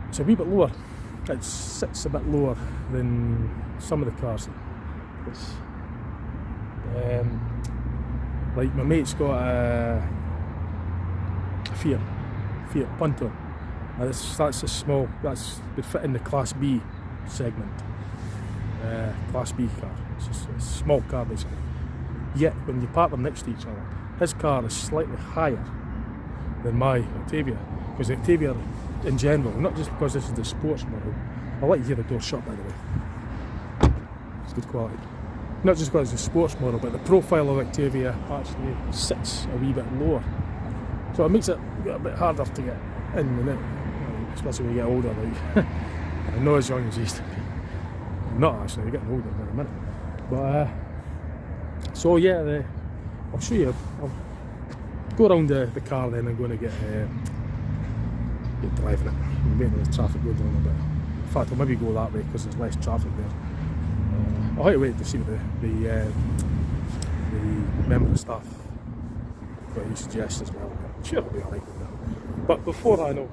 S1: it's a wee bit lower. It sits a bit lower than some of the cars. It's like my mate's got a Fiat Punto. That's a small, that's would fit in the Class B segment. Class B car. It's just a small car basically. Yet when you park them next to each other, his car is slightly higher than my Octavia. Because the Octavia in general, not just because this is the sports model, I like to hear the door shut by the way. It's good quality. Not just because it's a sports model, but the profile of Octavia actually sits a wee bit lower. So it makes it a bit harder to get in and out, especially when you get older. Like, I'm not as young as I used to be. I'm not actually, I'm getting older in a minute. But so yeah, I'll show you. I'll go around the car then. I'm going to get driving it. I'm waiting for the traffic going down a bit. In fact, I'll maybe go that way because there's less traffic there. I'll have to wait to see what the member of staff what he suggests as well. I'm sure it'll be alright with that. But before I know,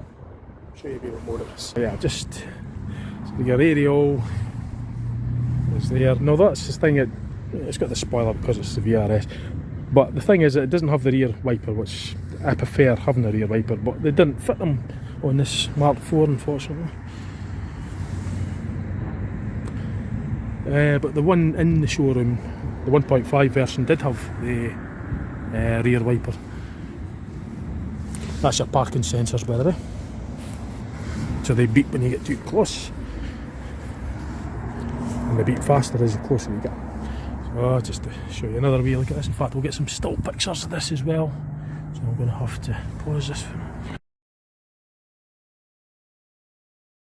S1: I'll show you a bit more of this. So yeah, just so your radio is there. No, that's the thing. It's got the spoiler because it's the VRS. But the thing is, it doesn't have the rear wiper, which I prefer having a rear wiper. But they didn't fit them on this Mark IV, unfortunately. But the one in the showroom, the 1.5 version, did have the rear wiper. That's your parking sensors, by the way. So they beep when you get too close, and they beep faster as the closer you get. So just to show you another wee look at this. In fact, we'll get some still pictures of this as well. So I'm going to have to pause this.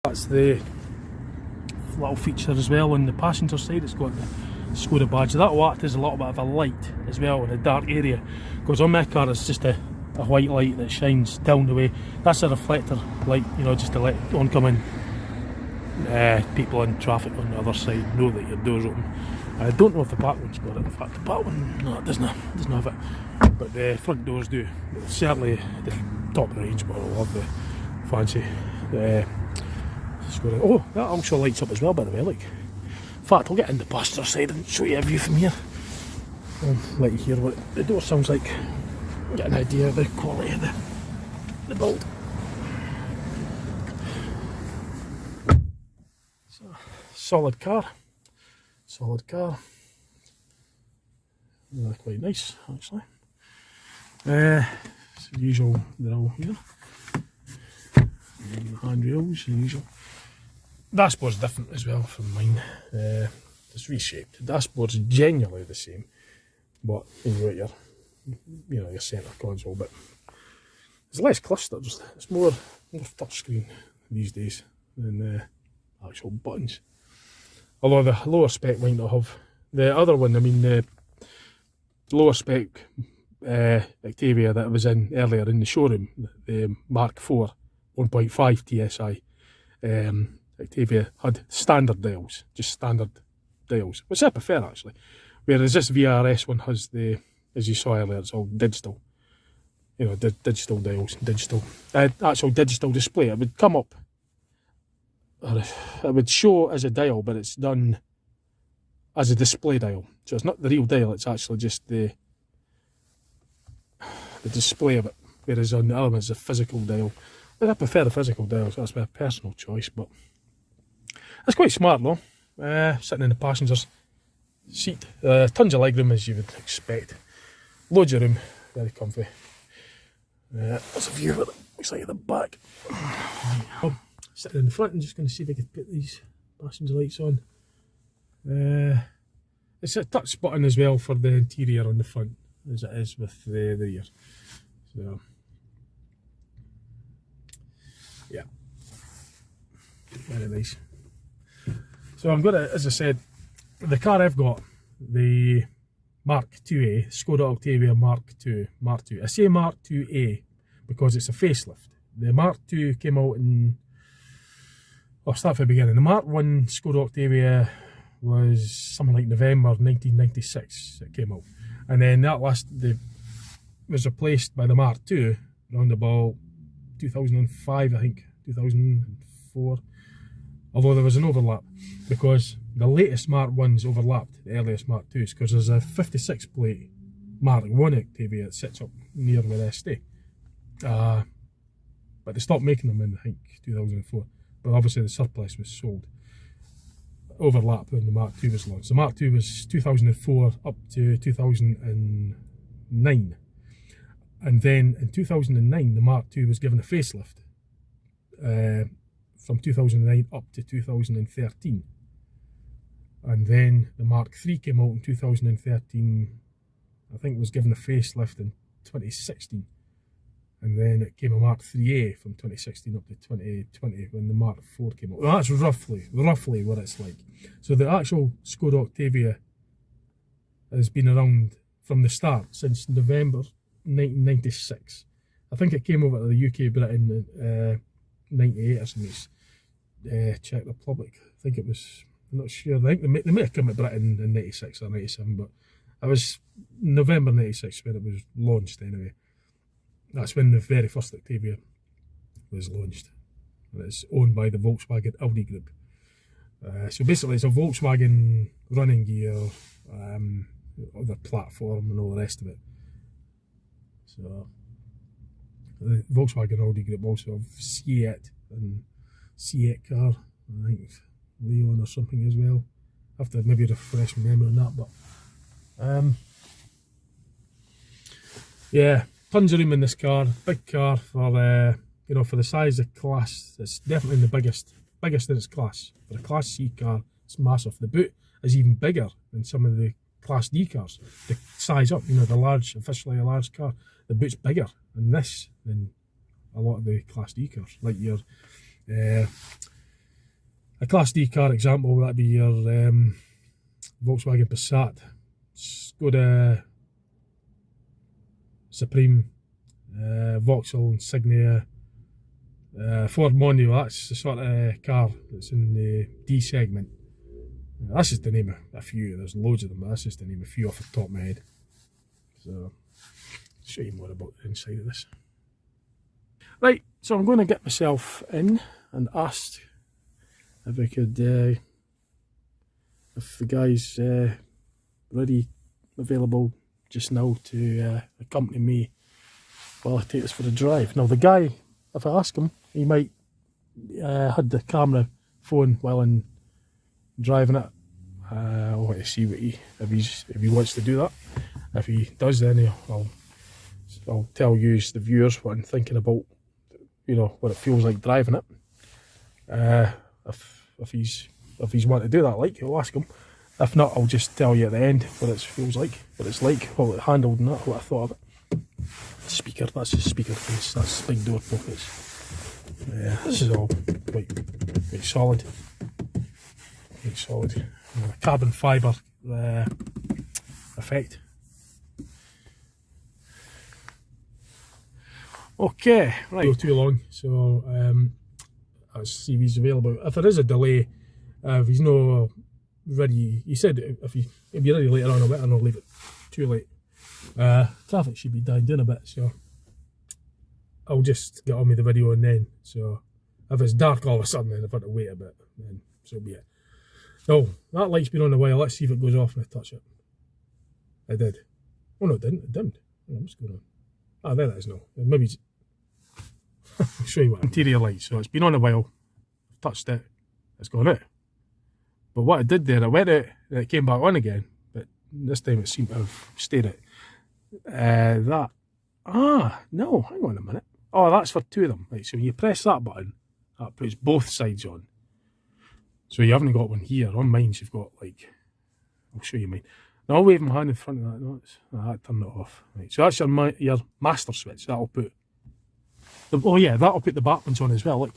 S1: That's the little feature as well on the passenger side. It's got the Skoda badge. That will act as a little bit of a light as well in a dark area, because on my car it's just a white light that shines down the way. That's a reflector light, just to let oncoming people in traffic on the other side know that your door's open. I don't know if the back one's got it. In fact, the back one, no, it doesn't have it. But the front doors do. Certainly the top of the range model of the fancy Skoda. Oh, that also lights up as well, by the way. Look. In fact, I'll get in the passenger side and show you a view from here. I'll let you hear what the door sounds like. Get an idea of the quality of the build. So, solid car. They're quite nice, actually. It's the usual grill here. And the handrails, the usual. Dashboard's different as well from mine. It's reshaped. The dashboard's genuinely the same, but you got your centre console, but there's less clusters. It's more touchscreen these days than actual buttons. Although the lower spec might not have. The other one, I mean the lower spec Octavia that was in earlier in the showroom, the Mark 4 1.5 TSI Octavia had standard dials, just standard dials, which I prefer actually. Whereas this VRS one has the, as you saw earlier, it's all digital. You know, digital dials, actual digital display. It would come up, or it would show as a dial, but it's done as a display dial. So it's not the real dial, it's actually just the display of it. Whereas on the other one, it's a physical dial. I prefer the physical dial, so that's my personal choice, but it's quite smart though. Sitting in the passenger's seat. Tons of legroom as you would expect. Loads of room, very comfy. There's a view of it, looks like at the back. Sitting in the front, I'm just going to see if I can put these passenger lights on. It's a touch button as well for the interior on the front, as it is with the rear. So, yeah, very nice. So I'm going to, as I said, the car I've got, the Mark 2A, Skoda Octavia Mark 2. I say Mark 2A because it's a facelift. The Mark 2 came out in, I'll start from the beginning. The Mark 1 Skoda Octavia was something like November 1996 it came out. And then that was replaced by the Mark 2 around about 2005, I think, 2004. Although there was an overlap, because the latest Mark 1s overlapped the earliest Mark 2s, because there's a 56 plate Mark 1 Octavia that sits up near where I stay. But they stopped making them in, I think, 2004. But obviously the surplus was sold. Overlap when the Mark 2 was launched. The Mark 2 was 2004 up to 2009. And then in 2009, the Mark 2 was given a facelift. From 2009 up to 2013. And then the Mark 3 came out in 2013, I think it was given a facelift in 2016. And then it came a Mark 3A from 2016 up to 2020 when the Mark 4 came out. Well, that's roughly what it's like. So the actual Skoda Octavia has been around from the start, since November 1996. I think it came over to the UK, Britain in 98 or something. Czech Republic, I think it was, I'm not sure, I think they may have come to Britain in 96 or 97, but it was November 96 when it was launched anyway. That's when the very first Octavia was launched, and it's owned by the Volkswagen Audi group. So basically it's a Volkswagen running gear, the platform and all the rest of it. So the Volkswagen Audi group also have Seat and Seat car, I think Leon or something as well. I have to maybe refresh my memory on that, but yeah, tons of room in this car. Big car for you know, for the size of class. It's definitely the biggest in its class. For a Class C car, it's massive. The boot is even bigger than some of the Class D cars. The size up, you know, the large, officially a large car, the boot's bigger in this than a lot of the Class D cars. Like your a Class D car example, that'd be your Volkswagen Passat, Skoda Supreme, Vauxhall Insignia, Ford Mondeo. That's the sort of car that's in the D segment. That's just the name of a few. There's loads of them, but that's just the name of a few off the top of my head. So I'll show you more about the inside of this. Right, so I'm going to get myself in and asked if I could, if the guy's ready, available just now to accompany me while I take this for a drive. Now the guy, if I ask him, he might had the camera phone while I'm driving it. I'll want to see what if he wants to do that. If he does, then I'll tell you, the viewers, what I'm thinking about, you know, what it feels like driving it. If he's wanting to do that, like, I'll ask him. If not, I'll just tell you at the end what it feels like, what it's like, how it handled and that, what I thought of it. Speaker, that's the speaker case, that's big door pockets. This is all quite solid. quite solid. Carbon fibre effect. Okay, right. Go too long, so let's see if he's available. If there is a delay, if he's not ready, he said if you're ready later on, I better not leave it too late. Traffic should be dying down a bit, so I'll just get on with the video and then. So if it's dark all of a sudden, then I've got to wait a bit, then so be it. No, that light's been on a while. Let's see if it goes off when I touch it. It did. Oh no, it didn't. It dimmed. Oh, what's going on? Ah, there it is now. Maybe it's I'll show you what. Interior light. So it's been on a while. I've touched it. It's gone out. But what it did there, it went out and it came back on again. But this time it seemed to have stayed out. No, hang on a minute. Oh, that's for two of them. Right, so when you press that button, that puts both sides on. So you haven't got one here. On mine, you've got like, I'll show you mine. Now I'll wave my hand in front of that. No, that turned it off. Right, so that's your master switch. That'll put that'll put the back ones on as well. Look.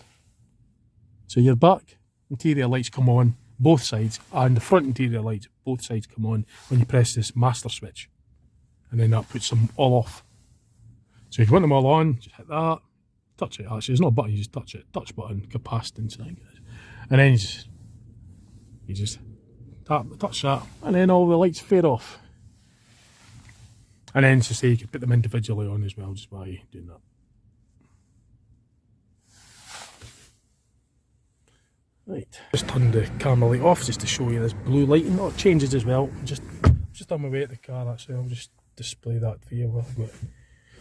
S1: So your back interior lights come on both sides, and the front interior lights both sides come on when you press this master switch, and then that puts them all off. So if you want them all on, just hit that, touch it. Actually, there's no button. You just touch it. Touch button, capacitance, I think it is. And then you just touch that, and then all the lights fade off. And then to say you can put them individually on as well, just by doing that. Right, just turn the camera light off just to show you this blue lighting. Oh, it changes as well. Just on my way at the car actually. I'll just display that for you while I've got it.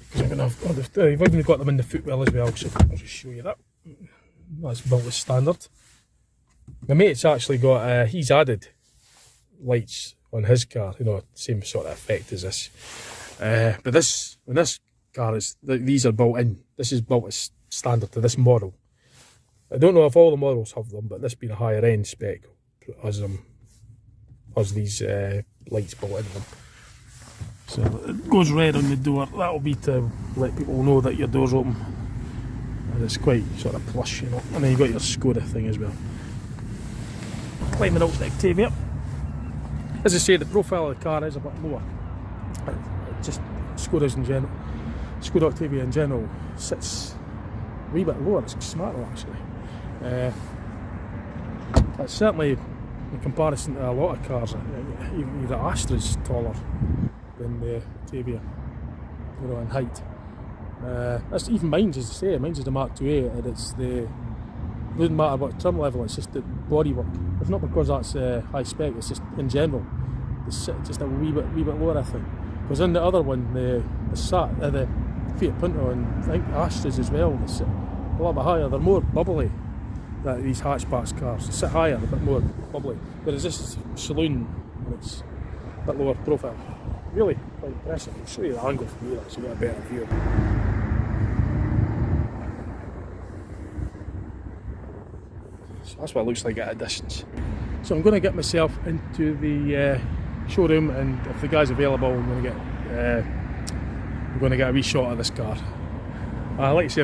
S1: Because I'm going to have, I've even got them in the footwell as well, so I'll just show you that. That's built as standard. My mate's actually got, he's added lights on his car, you know, same sort of effect as this. But this, when this car is, these are built in, this is built as standard to this model. I don't know if all the models have them, but this being a higher end spec has these lights built in them. So it goes red on the door. That'll be to let people know that your door's open. And it's quite sort of plush, you know. And then you've got your Skoda thing as well. Climbing out the Octavia. As I say, the profile of the car is a bit lower. Just Skodas in general, Skoda Octavia in general sits a wee bit lower. It's smarter actually. It's certainly, in comparison to a lot of cars, even the Astra's taller than the Octavia, you know, in height. That's even mine's, as I say, mine's is the Mark IIA, and it's the, it doesn't matter what trim level, it's just the bodywork. It's not because that's high spec, it's just in general, it's just a wee bit lower, I think. Because in the other one, the Fiat Punto and I think Astras as well, they sit a lot bit higher, they're more bubbly. That these hatchbacks cars, they sit higher, a bit more bubbly. Whereas this is saloon, and it's a bit lower profile. Really quite impressive. I'll show you the angle from here so you get a better view. So that's what it looks like at a distance. So I'm going to get myself into the showroom, and if the guy's available, I'm going to get a wee shot of this car. Like I say,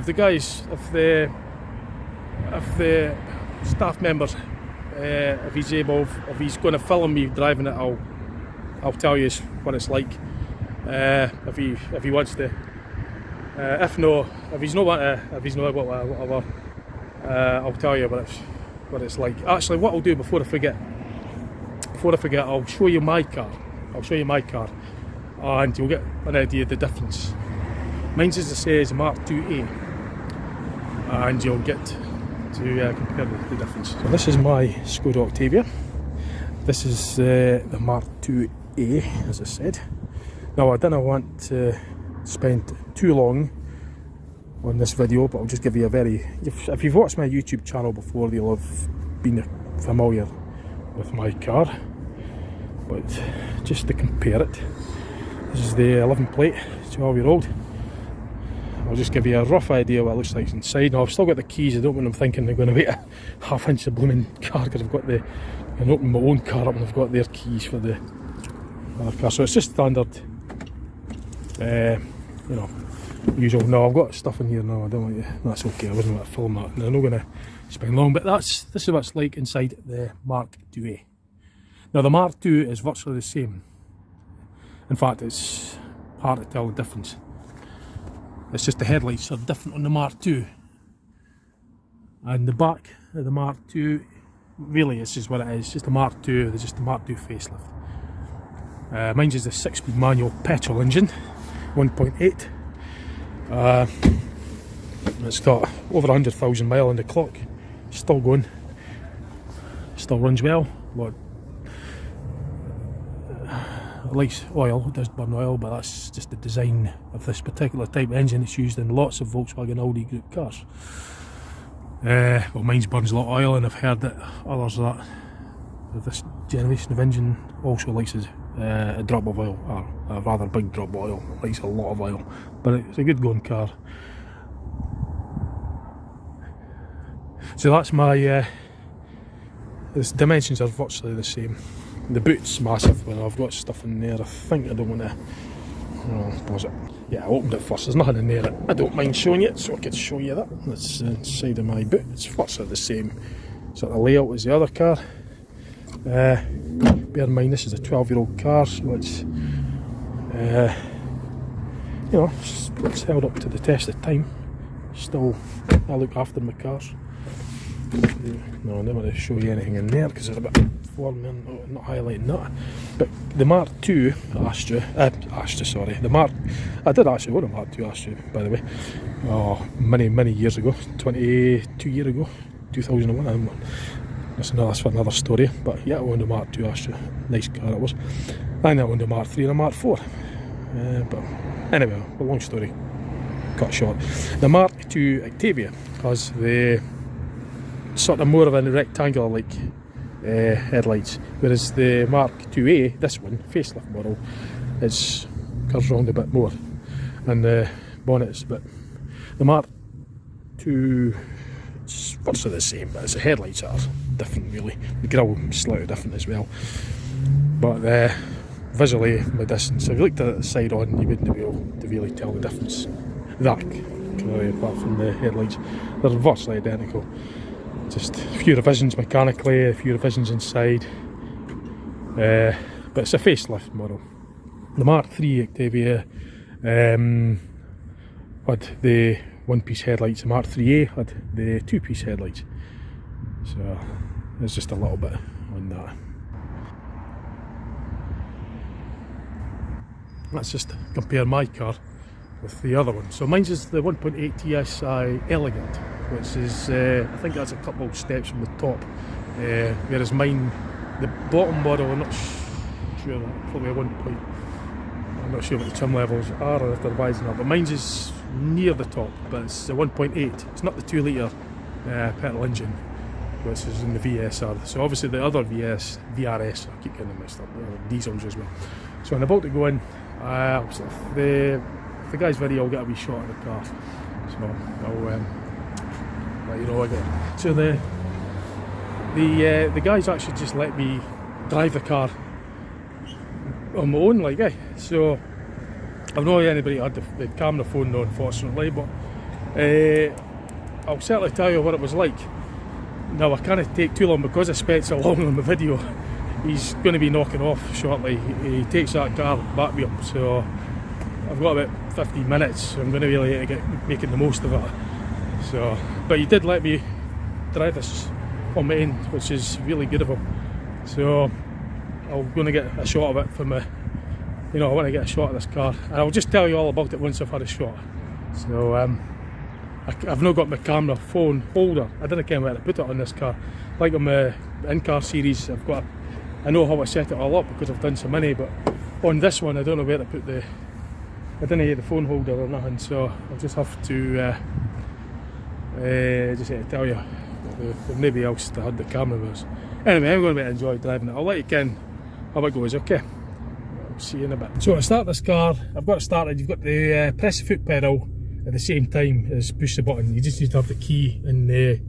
S1: if the staff member, if he's able, if he's going to film me driving it, I'll tell you what it's like. If he wants to. If he's not able to, whatever, I'll tell you what it's like. Actually, what I'll do before I forget, I'll show you my car. And you'll get an idea of the difference. Mine's, as I say, is a Mark IIA, and you'll get to compare the difference. So this is my Skoda Octavia. This is the Mark IIA, as I said. Now I didn't want to spend too long on this video, but I'll just give you a if you've watched my YouTube channel before, you'll have been familiar with my car. But just to compare it, this is the 11 plate, 12-year-old. I'll just give you a rough idea what it looks like inside. Now I've still got the keys. I don't want them thinking they're going to wait a half-inch of blooming car, because I've got I can open my own car up and I've got their keys for the other car. So it's just standard, you know, usual. No, I've got stuff in here now, I don't want to, that's okay, I wasn't going to film that, and I'm not going to spend long, but this is what it's like inside the Mark IIA. Now the Mark II is virtually the same. In fact, it's hard to tell the difference. It's just the headlights are different on the Mark II. And the back of the Mark II, really it's just what it is, just the Mark II, it's just the Mark II facelift. Mine's is a 6-speed manual petrol engine, 1.8. It's got over 100,000 miles on the clock, still going, still runs well. At least oil, it does burn oil, but that's just the design of this particular type of engine. It's used in lots of Volkswagen Audi group cars. Well, mine burns a lot of oil, and I've heard that others that of this generation of engine also likes a drop of oil, or a rather big drop of oil. It likes a lot of oil, but it's a good going car. So that's my the dimensions are virtually the same. The boot's massive, and I've got stuff in there. I think I don't want to. Was it? Yeah, I opened it first. There's nothing in there that I don't mind showing you, so I could show you that. That's the inside of my boot. It's virtually the same sort of layout as the other car. Bear in mind, this is a 12-year-old car, so it's you know, it's held up to the test of time. Still, I look after my cars. No, I don't want to show you anything in there because it's a bit warm, not highlighting that. But the Mark II Astra, sorry, the Mark, I did actually own a Mark II Astra, by the way, many years ago, 22 years ago, 2001, that's for another story, but yeah, I owned a Mark II Astra, nice car it was, and I owned a Mark III and a Mark IV, but anyway, a long story, cut short. The Mark II Octavia has the sort of more of a rectangular like headlights, whereas the Mark IIA, this one, facelift model, curves round a bit more, and the bonnet is a bit. The Mark II, it's virtually the same, but the headlights are different really. The grille is slightly different as well, but visually, my distance, if you looked at it side on, you wouldn't be able to really tell the difference. That, apart from the headlights, they're virtually identical. Just a few revisions mechanically, a few revisions inside, but it's a facelift model. The Mark III Octavia had the one-piece headlights, the Mark IIIA had the two-piece headlights, so there's just a little bit on that. Let's just compare my car with the other one. So mine's is the 1.8 TSI Elegant, which is, I think that's a couple of steps from the top, whereas mine, the bottom model, I'm not sure, probably a 1 point, I'm not sure what the trim levels are or if they're rising up, but mine's is near the top, but it's a 1.8, it's not the 2 litre petrol engine, which is in the VSR. So obviously the other VRS, I keep getting them mixed up, diesels as well. So I'm about to go in, the guy's video, I'll get a wee shot of the car, so I'll let you know again. So the guys actually just let me drive the car on my own, like, so I've not anybody had the camera phone though, unfortunately, but I'll certainly tell you what it was like. Now I can't take too long because I spent so long on the video. He's going to be knocking off shortly. He takes that car back with him, so I've got about 15 minutes, so I'm going to really get making the most of it. So, but he did let me drive this on my end, which is really good of him. So I'm going to get a shot of it for me. You know, I want to get a shot of this car, and I'll just tell you all about it once I've had a shot. So I've not got my camera phone holder. I didn't care where to put it on this car. Like on my in-car series, I know how I set it all up because I've done so many, but on this one I don't know where to put I didn't have the phone holder or nothing, so I'll just have to just have to tell you, there's nobody else that had the camera with us. Anyway, I'm going to enjoy driving it. I'll let you ken how it goes, okay? I'll see you in a bit. So to start this car, I've got it started. You've got the press the foot pedal at the same time as push the button. You just need to have the key in the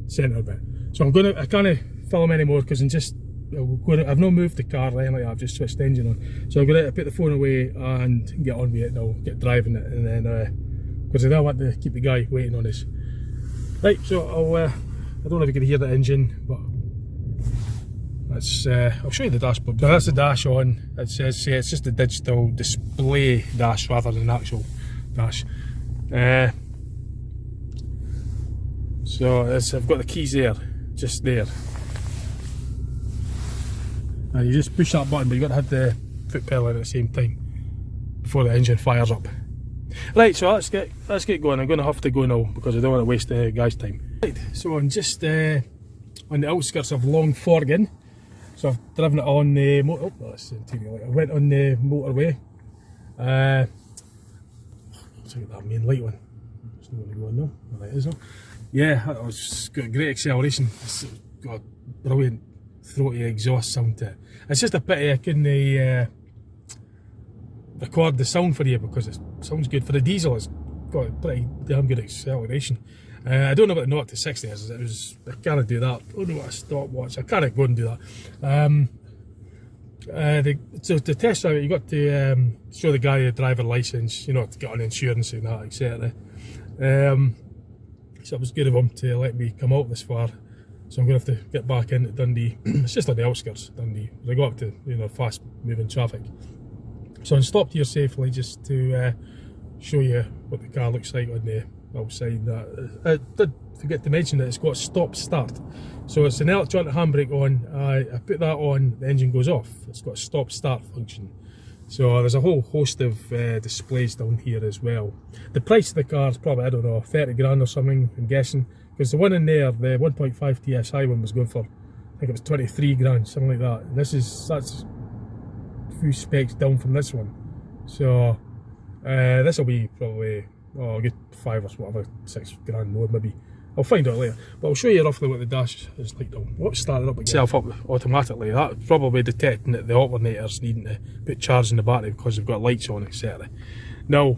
S1: centre bit. So I can't film anymore because I'm just I've not moved the car or anything like that, I've just switched the engine on. So I'm going to put the phone away and get on with it now, get driving it, and then, because I don't want to keep the guy waiting on us. Right, so I don't know if you can hear the engine, but that's, I'll show you the dashboard. So that's the dash on. It says, it's just a digital display dash rather than an actual dash. So I've got the keys there, just there. And you just push that button, but you've got to have the foot pedal in at the same time before the engine fires up. Right, so let's get going. I'm going to have to go now because I don't want to waste the guy's time. Right, so I'm just on the outskirts of Longforgan. So I've driven it on the that's the interior light. I went on the motorway. Let's look at that main light one. It's not going to go on now. Well, it is though. Yeah, it's got great acceleration. It's got a brilliant throaty exhaust sound to it. It's just a pity I couldn't record the sound for you because it sounds good. For the diesel, it's got a pretty damn good acceleration. I don't know about the 0 to 60 is. I can't do that. I don't know what a stopwatch. I can't go and do that. So to test drive it, you got to show the guy a driver license, you know, to get on insurance and that, etc. So it was good of him to let me come out this far. So I'm going to have to get back into Dundee. It's just on the outskirts of Dundee. I got up to, you know, fast moving traffic. So I stopped here safely just to show you what the car looks like on the outside. I did forget to mention that it's got stop start. So it's an electronic handbrake on. I put that on, the engine goes off. It's got a stop start function. So there's a whole host of displays down here as well. The price of the car is probably, I don't know, 30 grand or something, I'm guessing. Because the one in there, the 1.5 TSI one was going for, I think it was 23 grand, something like that. And that's a few specs down from this one. So this will be probably, a good 5 or whatever, 6 grand more maybe. I'll find out later, but I'll show you roughly what the dash is like now. What's started up itself up automatically. That's probably detecting that the alternator's needing to put charge in the battery because they've got lights on, etc. Now,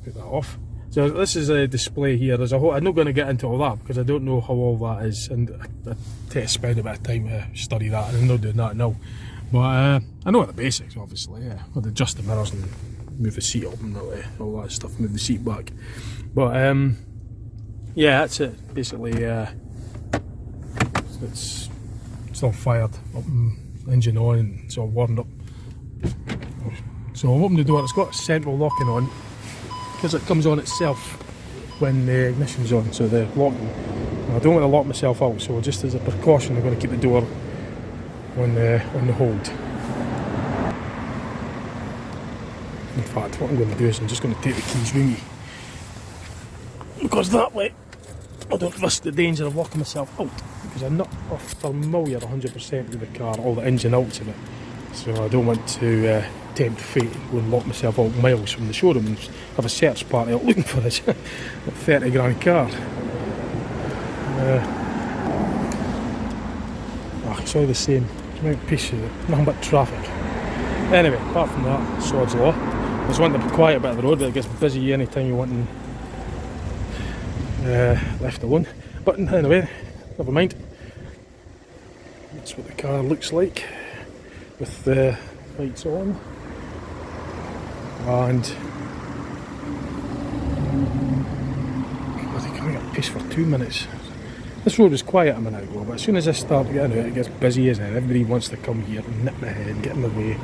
S1: put that off. So this is a display here. There's a whole, I'm not going to get into all that because I don't know how all that is, and I take to spend a bit of time to study that, and I'm not doing that now. But I know the basics, obviously. Yeah, I'll adjust the mirrors and move the seat up and all that stuff, move the seat back. But yeah, that's it. Basically, it's all fired up, and engine on, and it's all warmed up. So I'll open the door. It's got central locking on because it comes on itself when the ignition's on. So the locking. I don't want to lock myself out. So just as a precaution, I'm going to keep the door on the hold. In fact, what I'm going to do is I'm just going to take the keys with me, because that way I don't risk the danger of locking myself out, because I'm not familiar 100% with the car, all the ins and outs of it. So I don't want to tempt fate and go and lock myself out miles from the showroom and have a search party out looking for this 30 grand car. It's all the same. It's a piece of it, nothing but traffic. Anyway, apart from that, sod's law. I just want to be quiet bit of the road, but it gets busy anytime you want left alone. But anyway, never mind. That's what the car looks like with the lights on. And God, I can't get peace for 2 minutes. This road was quiet a minute ago, but as soon as I start getting out, it gets busy, isn't it? Everybody wants to come here and nip my head and get in my way.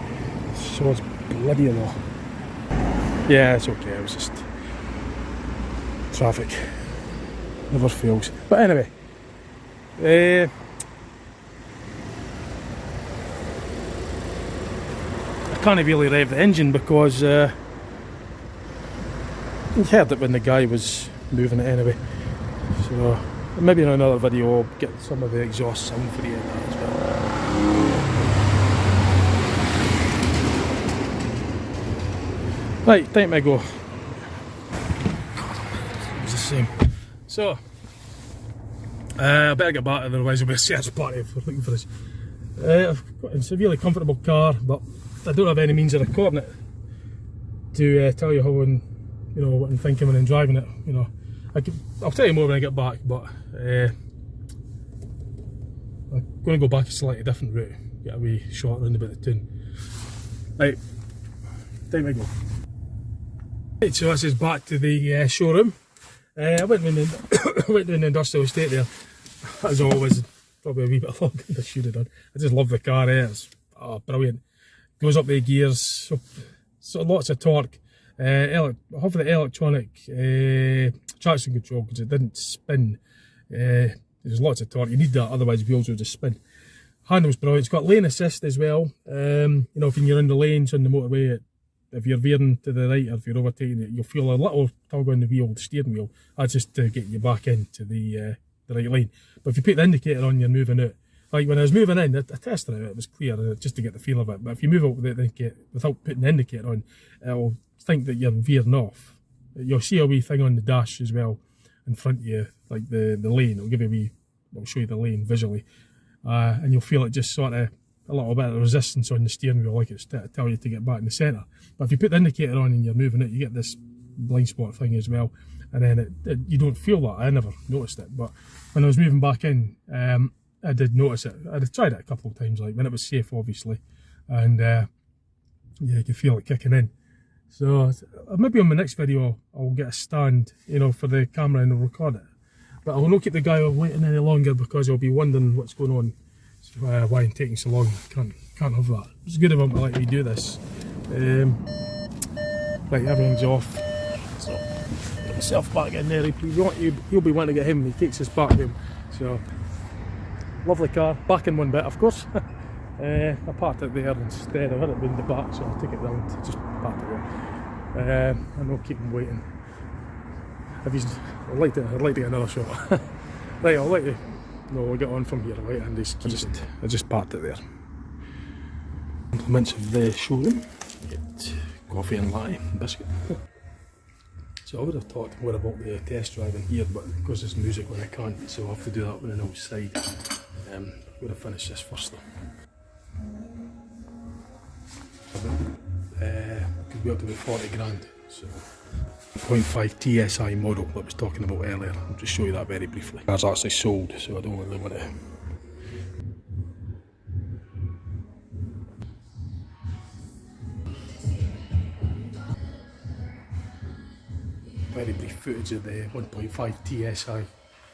S1: So it's bloody law. Yeah, it's okay, it was just traffic. Never fails. But anyway, I can't really rev the engine because you heard it when the guy was moving it anyway. So maybe in another video I'll get some of the exhaust sound for you as well. Right, time to go. God, it was the same. So, I better get back, otherwise there'll be a search party if we're looking for this. I've got a severely comfortable car, but I don't have any means of recording it to tell you how what I'm thinking when I'm driving it. You know, I'll tell you more when I get back. But I'm going to go back a slightly different route, get a wee shot around about the town. Right, time we go. Right, so this is back to the showroom. I went in the industrial estate there, as always, probably a wee bit longer than I should have done. I just love the car, it's brilliant. Goes up the gears, so lots of torque. I have the electronic traction control because it didn't spin. There's lots of torque, you need that, otherwise wheels will just spin. Handles brilliant, it's got lane assist as well. You know, if you're in the lanes on the motorway, if you're veering to the right or if you're overtaking it, you'll feel a little tug on the wheel, the steering wheel. That's just to get you back into the right lane. But if you put the indicator on, you're moving out. Like when I was moving in, I tested it, it was clear, just to get the feel of it. But if you move out without putting the indicator on, it'll think that you're veering off. You'll see a wee thing on the dash as well in front of you, like the lane. It'll give you it'll show you the lane visually. And you'll feel it just sort of a little bit of resistance on the steering wheel, like it's to tell you to get back in the centre. But if you put the indicator on and you're moving it, you get this blind spot thing as well. And then you don't feel that. I never noticed it. But when I was moving back in, I did notice it. I'd tried it a couple of times, like when it was safe, obviously. And yeah, you can feel it kicking in. So maybe on my next video, I'll get a stand, you know, for the camera and I'll record it. But I will not keep the guy waiting any longer because he'll be wondering what's going on. Why I'm taking so long. Can't have that. It's good of him to let me do this. Right, everything's off. So get myself back in there. He'll be wanting to get him. He takes his back home. So lovely car. Back in one bit, of course. I parked it there instead. I had it in the back, so I'll take it round. Just park it there. And I'll keep him waiting. I'd like to get another shot. Right, I'll let you. No, we'll get on from here, right? And I just parked it there. Compliments of the showroom. Get coffee and latte and biscuit. So I would have talked more about the test driving here, but because there's music when I can't, so I'll have to do that when I'm outside. I'm going to finish this first though. Could be up to about 40 grand. So 0.5 TSI model that I was talking about earlier. I'll just show you that very briefly. Car's actually sold, so I don't really want to. Very brief footage of the 1.5 TSI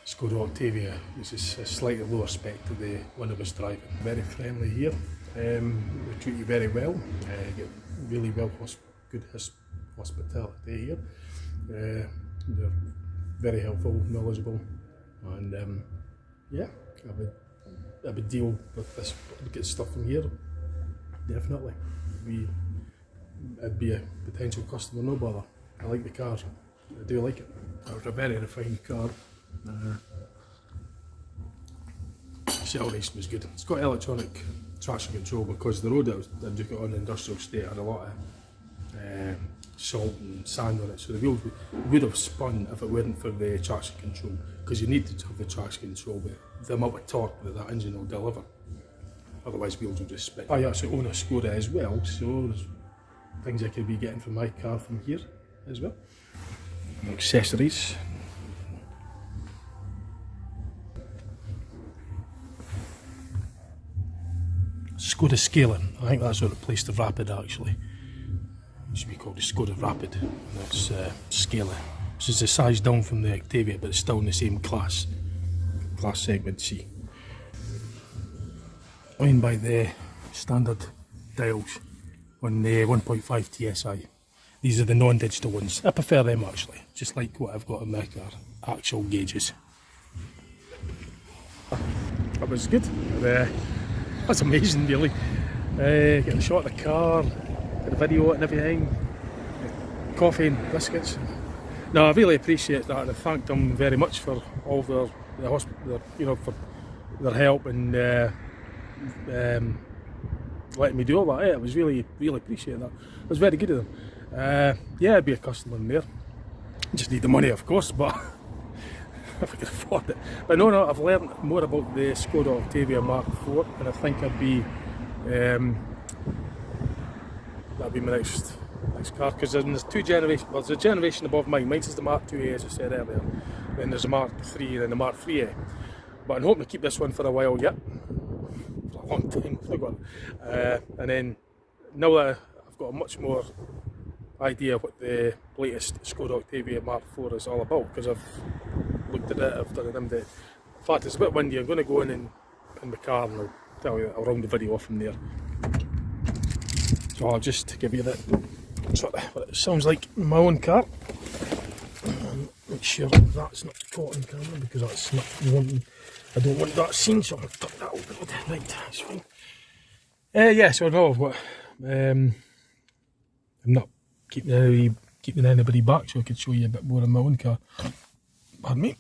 S1: Skoda Octavia. This is a slightly lower spec to the one I was driving. Very friendly here. They treat you very well. Get really well good hospitality here. They're very helpful, knowledgeable, and yeah, I would deal with this, get stuff from here. Definitely, I'd be a potential customer, no bother. I like the car, I do like it. It's a very refined car. Acceleration was good. It's got electronic traction control because the road I took it on the industrial estate had a lot of salt and sand on it, so the wheels would have spun if it weren't for the traction control, because you need to have the traction control with the amount of torque that engine will deliver, otherwise wheels will just spin. I actually own a Skoda as well, so there's things I could be getting from my car from here as well. Accessories. Skoda Scaling, I think that's what replaced the Rapid actually. It used to be called the Skoda Rapid, and that's Scaling. This is a size down from the Octavia, but it's still in the same class segment C. Owned by the standard dials on the 1.5 TSI. These are the non-digital ones. I prefer them actually, just like what I've got in my car, actual gauges. That was good. That's amazing really. Getting a shot of the car, the video and everything, coffee and biscuits. No, I really appreciate that, and I thanked them very much for all their you know, for their help and letting me do all that. It was really appreciate that. It was very good of them. Yeah, I'd be a customer in there. Just need the money, of course, but if I could afford it. But no, I've learned more about the Skoda Octavia Mark 4, and I think I'd be that'd be my next car, because there's two generations. Well, there's a generation above mine. Mine's is the Mark 2A, as I said earlier. Then there's a Mark 3 and then the Mark 3A. but I'm hoping to keep this one for a while yet, for a long time. And then now that I've got a much more idea what the latest Skoda Octavia mk4 is all about, because I've looked at it, I've done an in-depth. In fact, it's a bit windy. I'm going to go in my car and I'll tell you, I'll round the video off from there. So I'll just give you the sort of what it sounds like in my own car. And make sure that's not caught on camera, because that's not wanting. I don't want that seen, so I'll tuck that over. Right, that's fine. Yeah, so no, what I'm not keeping anybody back, so I could show you a bit more of my own car. Pardon me.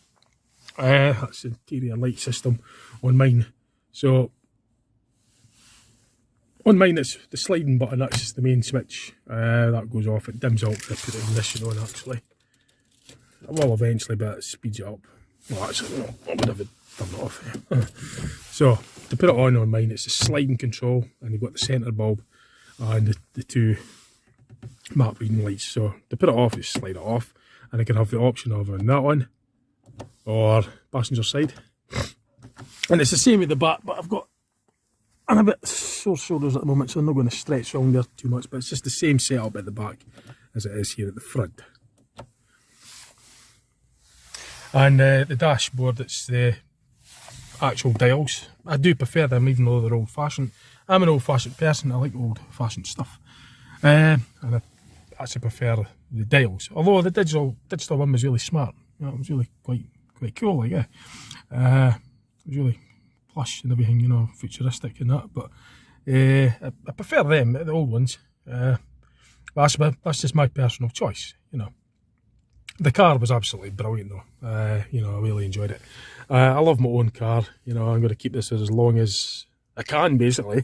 S1: That's the interior light system on mine. So on mine it's the sliding button, that's just the main switch. That goes off, it dims out, I put the ignition on actually. I will eventually, but it speeds it up. Well, actually, no, I would have turned it off. So to put it on mine, it's a sliding control, and you've got the centre bulb and the two map reading lights. So to put it off, you slide it off, and I can have the option of having that on or passenger side. And it's the same at the back, but I'm a bit sore shoulders at the moment, so I'm not going to stretch around there too much, but it's just the same setup at the back as it is here at the front. And the dashboard, it's the actual dials. I do prefer them, even though they're old fashioned. I'm an old fashioned person, I like old fashioned stuff. And I actually prefer the dials. Although the digital one was really smart. You know, it was really quite cool, like, yeah. It was really plush and everything, you know, futuristic and that. But I prefer them, the old ones. That's just my personal choice, you know. The car was absolutely brilliant though. You know, I really enjoyed it. I love my own car. You know, I'm going to keep this as long as I can, basically.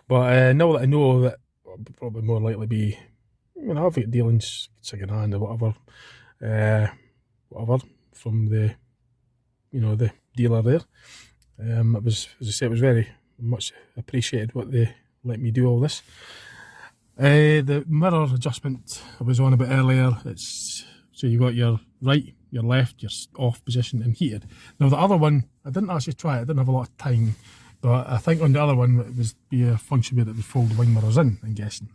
S1: But now that I know that I'll probably more likely be, you know, I've got dealings second hand or whatever, from the, you know, the dealer there. It was, as I said, it was very much appreciated what they let me do all this. The mirror adjustment I was on a bit earlier. So you got your right, your left, your off position and heated. Now the other one, I didn't actually try it, I didn't have a lot of time, but I think on the other one it was be a function where it would fold the wing mirrors in, I'm guessing.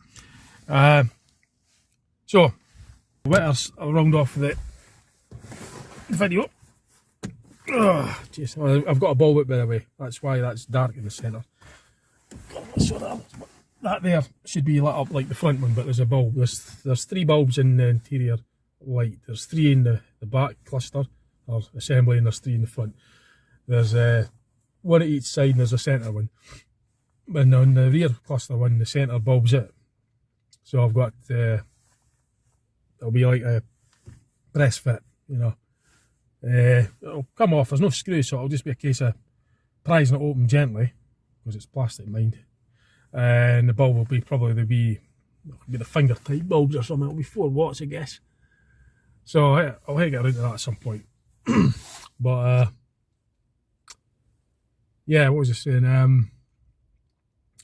S1: So, I'll round off the video. Oh, jeez, I've got a bulb by the way, that's why that's dark in the centre. So that there should be lit up like the front one, but there's a bulb. There's 3 bulbs in the interior light. There's 3 in the back cluster or assembly, and there's 3 in the front. There's 1 at each side, and there's a centre one. And on the rear cluster one, the centre bulb's it. So I've got it'll be like a press fit, you know. It'll come off. There's no screw, so it'll just be a case of prising it open gently, because it's plastic, mind. And the bulb will be probably be the finger type bulbs or something. It'll be 4 watts, I guess. So I'll get around to that at some point. But yeah, what was I saying?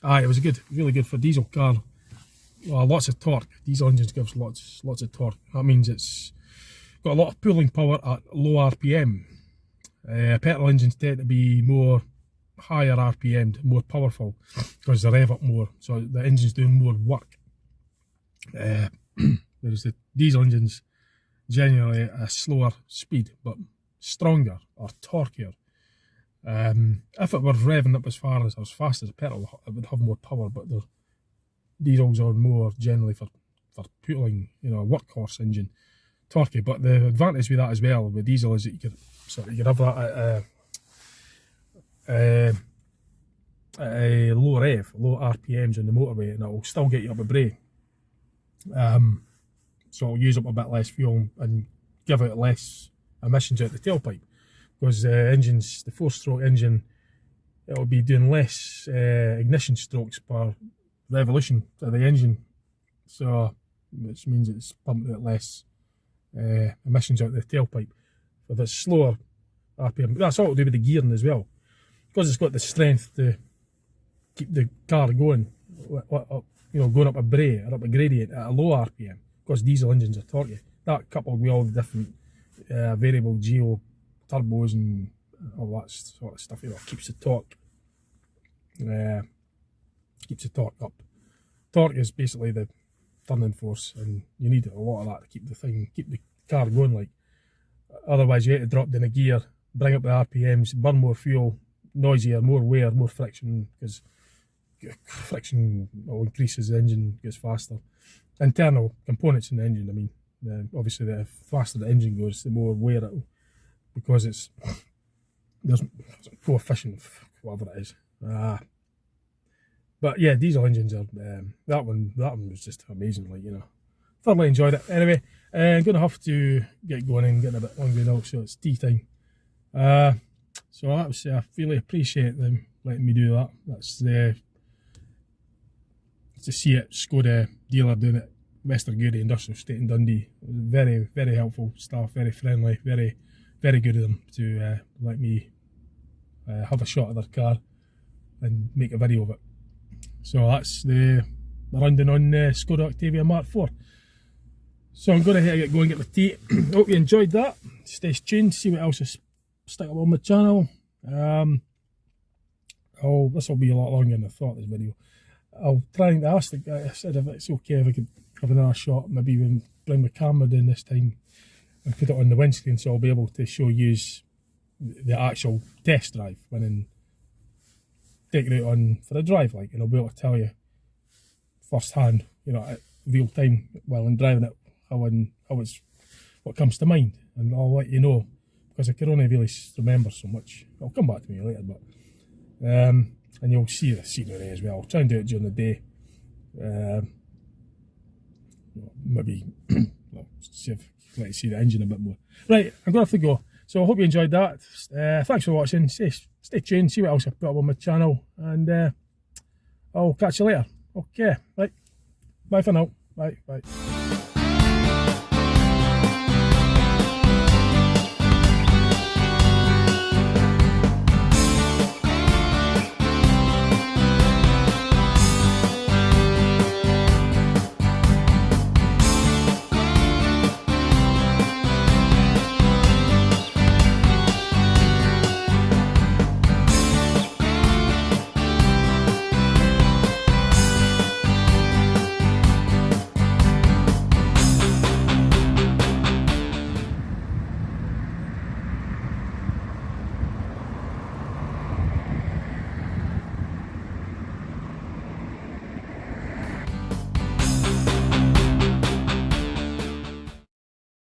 S1: It was really good for diesel car. Well, lots of torque. Diesel engines gives lots of torque. That means it's got a lot of pulling power at low RPM. Petrol engines tend to be more higher RPM, more powerful, because they rev up more, so the engine's doing more work. Whereas the diesel engines generally a slower speed, but stronger or torquier. If it were revving up as fast as a petrol, it would have more power, but the diesels are more generally for pulling, you know, a workhorse engine, torquey. But the advantage with that as well, with diesel, is that you could have that at a low rev, low RPMs on the motorway, and it will still get you up a bray. So it'll use up a bit less fuel and give out less emissions out the tailpipe, because the 4-stroke engine, it'll be doing less ignition strokes per revolution to the engine, so which means it's pumping out less emissions out the tailpipe. If it's slower RPM, that's all to do with the gearing as well, because it's got the strength to keep the car going, you know, going up a bray or up a gradient at a low RPM, because diesel engines are torquey. That coupled with all the different variable geo turbos and all that sort of stuff, you know, keeps the torque up. Torque is basically the turning force, and you need a lot of that to keep the car going. Like, otherwise you have to drop down a gear, bring up the RPMs, burn more fuel, noisier, more wear, more friction, because friction will increase as the engine gets faster. Internal components in the engine, I mean, obviously the faster the engine goes, the more wear it'll, because there's coefficient, whatever it is. But yeah, diesel engines are, that one was just amazing, like, you know. Thoroughly enjoyed it. Anyway, I'm going to have to get going and getting a bit hungry now, so it's tea time. So that was, I really appreciate them letting me do that. That's to see it, Skoda dealer doing it, Gourdie Industrial Estate in Dundee. Very, very helpful staff, very friendly, very, very good of them to let me have a shot of their car and make a video of it. So that's the rundown on Skoda Octavia VRS. So I'm going to go and get my tea. Hope you enjoyed that. Stay tuned, see what else is stuck up on my channel. This will be a lot longer than I thought, this video. I'll try and ask the guy, I said if it's okay if I could have another shot, maybe even bring my camera down this time and put it on the windscreen, so I'll be able to show you the actual test drive when I'm taking it on for a drive, like, and I'll be able to tell you first hand, you know, at real time while I'm driving it, what comes to mind, and I'll let you know, because I can only really remember so much. I'll come back to me later, but and you'll see the scenery as well. I'll try and do it during the day. Maybe see if I let you see the engine a bit more. Right, I'm going to have to go. So I hope you enjoyed that. Thanks for watching. Stay tuned, see what else I put up on my channel, and I'll catch you later. Okay, right. Bye for now. Bye.